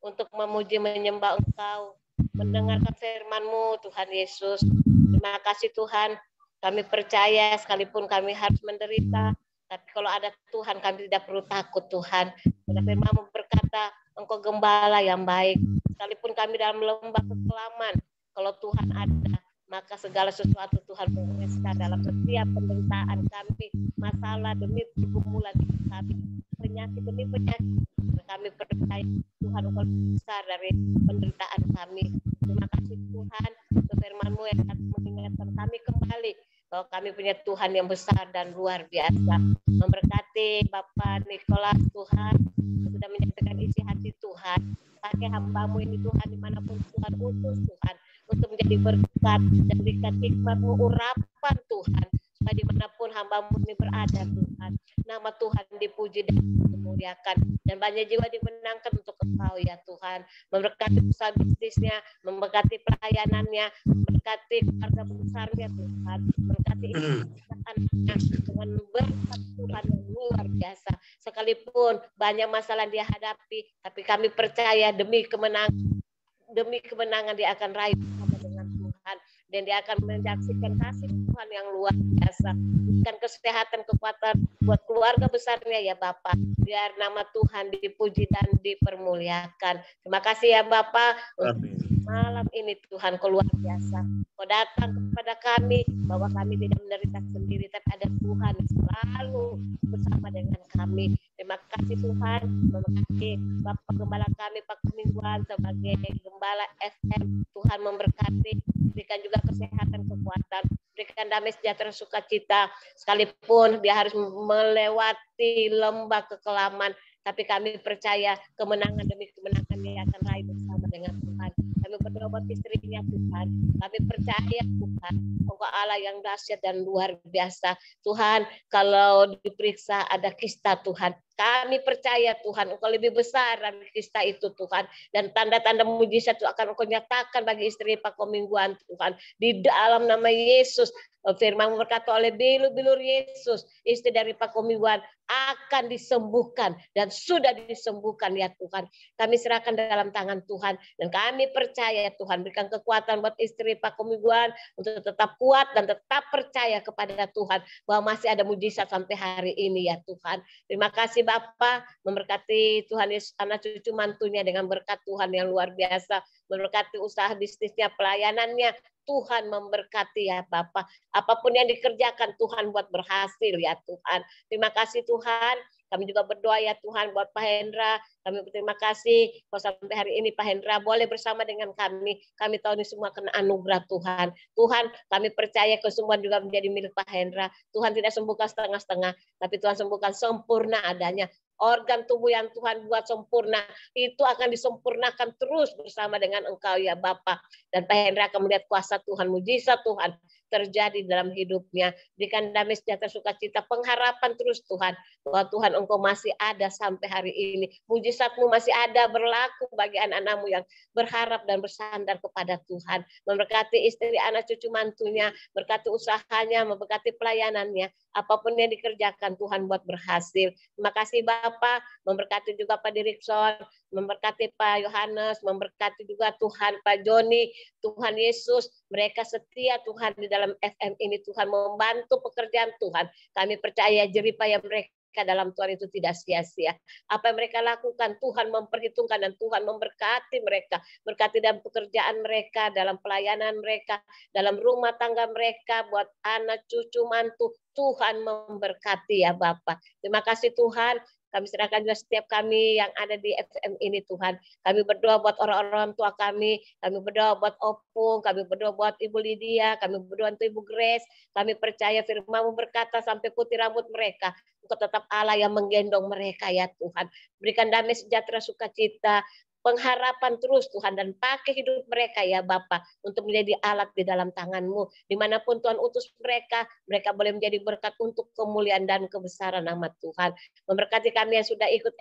untuk memuji menyembah Engkau, mendengarkan firman-Mu Tuhan Yesus. Terima kasih Tuhan, kami percaya sekalipun kami harus menderita, tapi kalau ada Tuhan kami tidak perlu takut Tuhan. Karena firman-Mu berkata, Engkau gembala yang baik. Sekalipun kami dalam lembah kekelaman, kalau Tuhan ada, maka segala sesuatu Tuhan mengesahkan dalam setiap penderitaan kami, masalah demi pergumulan kami, penyakit demi penyakit. Kami percaya Tuhan Engkau besar dari penderitaan kami. Terima kasih Tuhan untuk firman-Mu yang akan mengingatkan kami kembali bahwa kami punya Tuhan yang besar dan luar biasa. Memberkati Bapak Nikolas Tuhan yang sudah menyampaikan isi hati Tuhan. Pakai hamba-Mu ini Tuhan dimanapun Tuhan utus Tuhan untuk menjadi berkat dan berikan hikmat-Mu urapan Tuhan. Supaya dimanapun hamba-Mu ini berada Tuhan, nama Tuhan dipuji dan dimuliakan, dan banyak jiwa dimenangkan untuk Engkau ya Tuhan. Memberkati usaha bisnisnya, memberkati pelayanannya, memberkati keluarga besarnya Tuhan, memberkati anak-anaknya dengan berkat Tuhan yang luar biasa. Sekalipun banyak masalah dia hadapi, tapi kami percaya demi kemenangan dia akan raih bersama dengan Tuhan, dan dia akan menyaksikan kasih Tuhan yang luar biasa. Berikan kesehatan, kekuatan buat keluarga besarnya ya Bapak, biar nama Tuhan dipuji dan dipermuliakan. Terima kasih ya Bapak untuk malam ini Tuhan Kau luar biasa. Kau datang kepada kami bahwa kami tidak menderita sendiri, tapi ada Tuhan yang selalu bersama dengan kami. Terima kasih Tuhan. Terima kasih Bapak Gembala kami Pak Mingguan sebagai Gembala FM. Tuhan memberkati, berikan juga kesehatan, kekuatan, berikan damai sejahtera, sukacita, sekalipun dia harus melewati lembah kekelaman, tapi kami percaya kemenangan demi kemenangan dia akan raih bersama dengan Tuhan. Kami berdoa buat istrinya Tuhan. Kami percaya Tuhan, Engkau Allah yang dahsyat dan luar biasa. Tuhan, kalau diperiksa ada kista Tuhan, kami percaya Tuhan, Engkau lebih besar dari kista itu Tuhan. Dan tanda-tanda mujizat itu akan Engkau nyatakan bagi istri Pak Komingguan Tuhan. Di dalam nama Yesus, firman berkata oleh bilur Yesus, istri dari Pak Komingguan akan disembuhkan dan sudah disembuhkan ya Tuhan. Kami serahkan dalam tangan Tuhan dan kami percaya Tuhan, berikan kekuatan buat istri Pak Komingguan untuk tetap kuat dan tetap percaya kepada Tuhan bahwa masih ada mujizat sampai hari ini ya Tuhan. Terima kasih Bapa, memberkati Tuhan Yesus anak cucu mantunya dengan berkat Tuhan yang luar biasa, memberkati usaha bisnisnya, pelayanannya. Tuhan memberkati ya Bapak. Apapun yang dikerjakan Tuhan buat berhasil ya Tuhan. Terima kasih Tuhan. Kami juga berdoa ya Tuhan buat Pak Hendra. Kami berterima kasih kalau sampai hari ini Pak Hendra boleh bersama dengan kami. Kami tahu ini semua kena anugerah Tuhan. Tuhan, kami percaya kesembuhan juga menjadi milik Pak Hendra. Tuhan tidak sembuhkan setengah-setengah, tapi Tuhan sembuhkan sempurna adanya. Organ tubuh yang Tuhan buat sempurna, itu akan disempurnakan terus bersama dengan Engkau ya Bapa. Dan Pak Hendra akan melihat kuasa Tuhan, mujizat Tuhan terjadi dalam hidupnya. Berikan damai sejahtera, sukacita, pengharapan terus Tuhan, bahwa Tuhan Engkau masih ada sampai hari ini. Mujizat-Mu masih ada berlaku bagi anak-anak-Mu yang berharap dan bersandar kepada Tuhan. Memberkati istri, anak cucu mantunya, berkati usahanya, memberkati pelayanannya. Apapun yang dikerjakan Tuhan buat berhasil. Terima kasih Bapak. Bapa, memberkati juga Pak Dirikson, memberkati Pak Yohanes, memberkati juga Tuhan Pak Joni, Tuhan Yesus, mereka setia Tuhan di dalam FM ini, Tuhan membantu pekerjaan Tuhan. Kami percaya jeripaya mereka dalam Tuhan itu tidak sia-sia. Apa yang mereka lakukan, Tuhan memperhitungkan dan Tuhan memberkati mereka. Berkati dalam pekerjaan mereka, dalam pelayanan mereka, dalam rumah tangga mereka, buat anak, cucu, mantu. Tuhan memberkati ya Bapak. Terima kasih Tuhan. Kami serahkan juga setiap kami yang ada di FM ini Tuhan. Kami berdoa buat orang-orang tua kami berdoa buat Opung, kami berdoa buat Ibu Lydia, kami berdoa untuk Ibu Grace. Kami percaya firman-Mu berkata sampai putih rambut mereka. Engkau tetap Allah yang menggendong mereka ya Tuhan. Berikan damai sejahtera sukacita, pengharapan terus Tuhan, dan pakai hidup mereka ya Bapa untuk menjadi alat di dalam tangan-Mu. Dimanapun Tuhan utus mereka, mereka boleh menjadi berkat untuk kemuliaan dan kebesaran nama Tuhan. Memberkati kami yang sudah ikut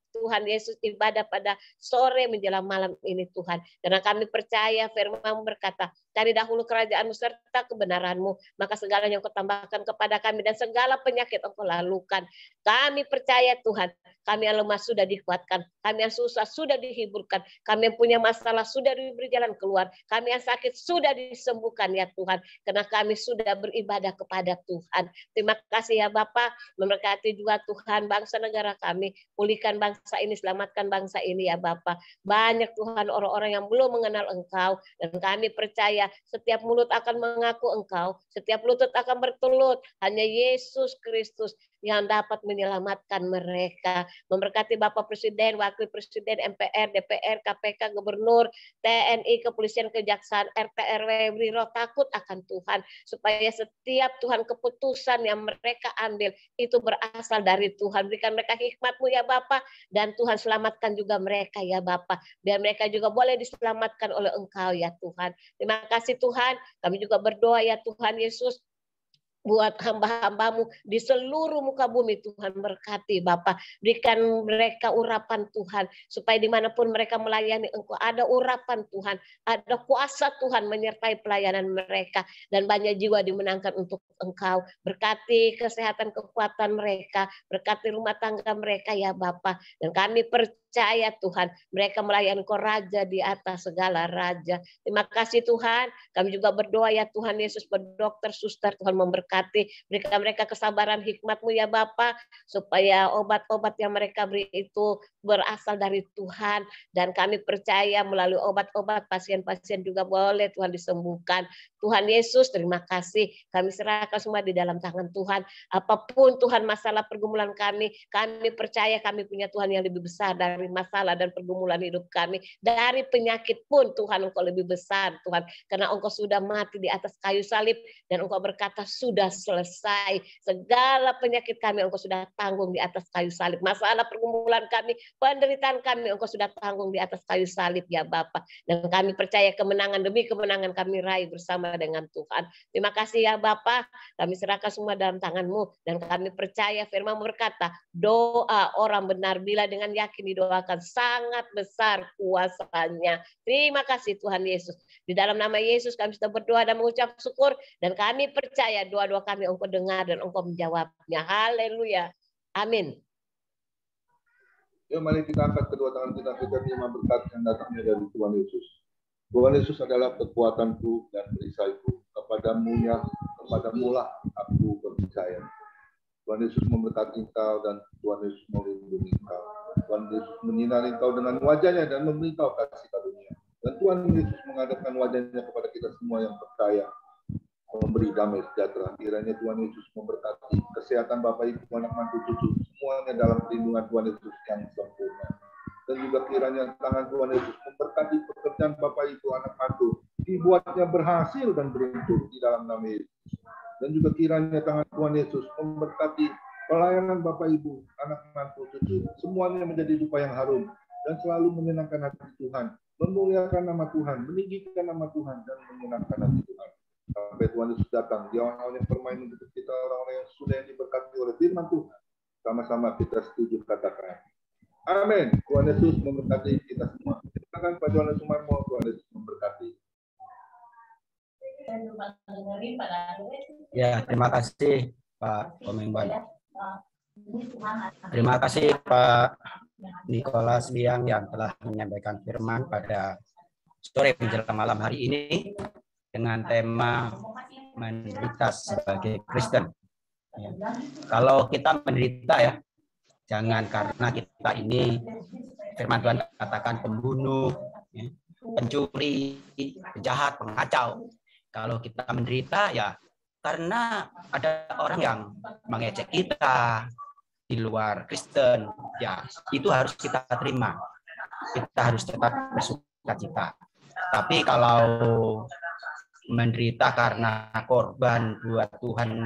Tuhan Yesus ibadah pada sore menjelang malam ini Tuhan. Karena kami percaya firman-Mu berkata, cari dahulu kerajaan-Mu serta kebenaran-Mu, maka segala yang Kau tambahkan kepada kami dan segala penyakit Engkau lalukan. Kami percaya Tuhan, kami yang lemah sudah dikuatkan, kami yang susah sudah dihiburkan, kami yang punya masalah sudah diberi jalan keluar, kami yang sakit sudah disembuhkan ya Tuhan, karena kami sudah beribadah kepada Tuhan. Terima kasih ya Bapa, memberkati juga Tuhan bangsa negara kami, pulihkan bangsa ini, selamatkan bangsa ini ya Bapa. Banyak Tuhan orang-orang yang belum mengenal Engkau, dan kami percaya setiap mulut akan mengaku Engkau, setiap lutut akan bertelut, hanya Yesus Kristus yang dapat menyelamatkan mereka. Memberkati Bapak Presiden, Wakil Presiden, MPR, DPR, KPK, Gubernur, TNI, Kepolisian, Kejaksaan, RT, RW, beri roh takut akan Tuhan, supaya setiap Tuhan keputusan yang mereka ambil itu berasal dari Tuhan. Berikan mereka hikmat-Mu ya Bapak, dan Tuhan selamatkan juga mereka ya Bapak, biar mereka juga boleh diselamatkan oleh Engkau ya Tuhan. Terima kasih Tuhan, kami juga berdoa ya Tuhan Yesus, buat hamba-hamba-Mu di seluruh muka bumi. Tuhan berkati Bapak, berikan mereka urapan Tuhan, supaya dimanapun mereka melayani Engkau ada urapan Tuhan, ada kuasa Tuhan menyertai pelayanan mereka, dan banyak jiwa dimenangkan untuk Engkau. Berkati kesehatan kekuatan mereka, berkati rumah tangga mereka ya Bapak, dan kami percaya Tuhan mereka melayani Engkau Raja di atas segala raja. Terima kasih Tuhan, kami juga berdoa ya Tuhan Yesus, berdokter, suster, Tuhan memberkati, berikan mereka kesabaran, hikmat-Mu ya Bapa, supaya obat-obat yang mereka beri itu berasal dari Tuhan, dan kami percaya melalui obat-obat pasien-pasien juga boleh Tuhan disembuhkan. Tuhan Yesus, terima kasih, kami serahkan semua di dalam tangan Tuhan. Apapun Tuhan masalah pergumulan kami percaya kami punya Tuhan yang lebih besar dari masalah dan pergumulan hidup kami. Dari penyakit pun Tuhan Engkau lebih besar Tuhan, karena Engkau sudah mati di atas kayu salib, dan Engkau berkata sudah selesai. Segala penyakit kami Engkau sudah tanggung di atas kayu salib. Masalah pergumulan kami, penderitaan kami Engkau sudah tanggung di atas kayu salib ya Bapa. Dan kami percaya kemenangan demi kemenangan kami raih bersama dengan Tuhan. Terima kasih ya Bapa, kami serahkan semua dalam tangan-Mu, dan kami percaya firman-Mu berkata, doa orang benar bila dengan yakin didoakan sangat besar kuasanya. Terima kasih Tuhan Yesus. Di dalam nama Yesus kami sudah berdoa dan mengucap syukur, dan kami percaya doa-doa kami Engkau dengar dan Engkau menjawabnya. Haleluya. Amin. Yuk mari kita angkat kedua tangan kita terima berkat yang datangnya dari Tuhan Yesus. Tuhan Yesus adalah kekuatanku dan perisaiku. Kepadamu lah aku percaya. Tuhan Yesus memberkati engkau dan Tuhan Yesus melindungi engkau. Tuhan Yesus menyinari engkau dengan wajahnya dan memberi engkau kasih karunia. Dan Tuhan Yesus menghadapkan wajahnya kepada kita semua yang percaya, memberi damai sejahtera. Kiranya Tuhan Yesus memberkati kesehatan Bapak Ibu, anak mantu cucu, semuanya dalam perlindungan Tuhan Yesus yang sempurna. Dan juga kiranya tangan Tuhan Yesus memberkati pekerjaan Bapak Ibu, anak mantu, dibuatnya berhasil dan beruntung di dalam nama Yesus. Dan juga kiranya tangan Tuhan Yesus memberkati pelayanan Bapak Ibu, anak mantu cucu, semuanya menjadi dupa yang harum dan selalu menyenangkan hati Tuhan, memuliakan nama Tuhan, meninggikan nama Tuhan, dan menyenangkan hati Tuhan. Sampai Tuhan Yesus datang, di orang-orang yang bermain untuk kita, orang-orang yang sudah diberkati oleh firman Tuhan. Sama-sama kita setuju katakan. Amin. Tuhan Yesus memberkati kita semua. Silakan Pak Johannes Sumarmo, Tuhan Yesus memberkati. Ya, terima kasih Pak Komengban. Terima kasih Pak Nicholas Liang yang telah menyampaikan firman pada sore menjelang malam hari ini dengan tema menderita sebagai Kristen. Ya. Kalau kita menderita ya, jangan karena kita ini firman Tuhan katakan pembunuh, ya, pencuri, penjahat, pengacau. Kalau kita menderita ya karena ada orang yang mengejek kita di luar Kristen, ya itu harus kita terima. Kita harus tetap bersukacita. Tapi kalau menderita karena korban buat Tuhan,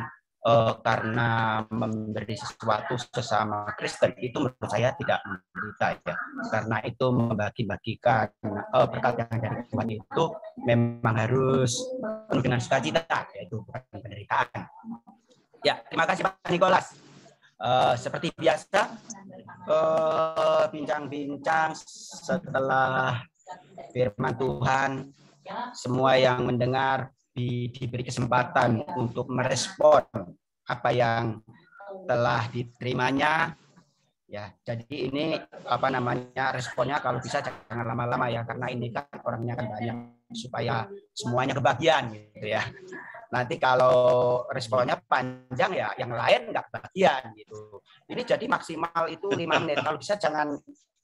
karena memberi sesuatu sesama Kristen, itu menurut saya tidak menderita ya. Karena itu membagi-bagikan berkat yang dari Tuhan itu memang harus penuh dengan sukacita, yaitu bukan penderitaan. Ya, terima kasih Pak Nicholas. Seperti biasa, bincang-bincang setelah firman Tuhan, semua yang mendengar diberi kesempatan untuk merespon apa yang telah diterimanya. Ya, jadi ini responnya kalau bisa jangan lama-lama ya, karena ini kan orangnya kan banyak, supaya semuanya kebagian gitu ya. Nanti kalau responnya panjang ya yang lain nggak kebagian gitu. Ini jadi maksimal itu 5 menit. Kalau bisa jangan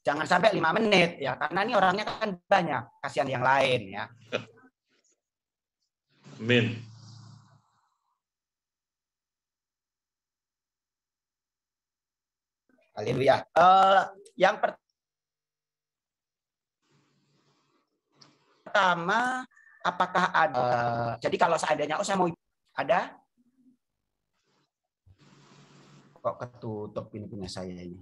sampai 5 menit ya, karena ini orangnya kan banyak, kasihan yang lain ya. Amin. Haleluya. Yang pertama, apakah ada? Jadi kalau seandainya saya mau ada, kok ketutup ini punya saya ini.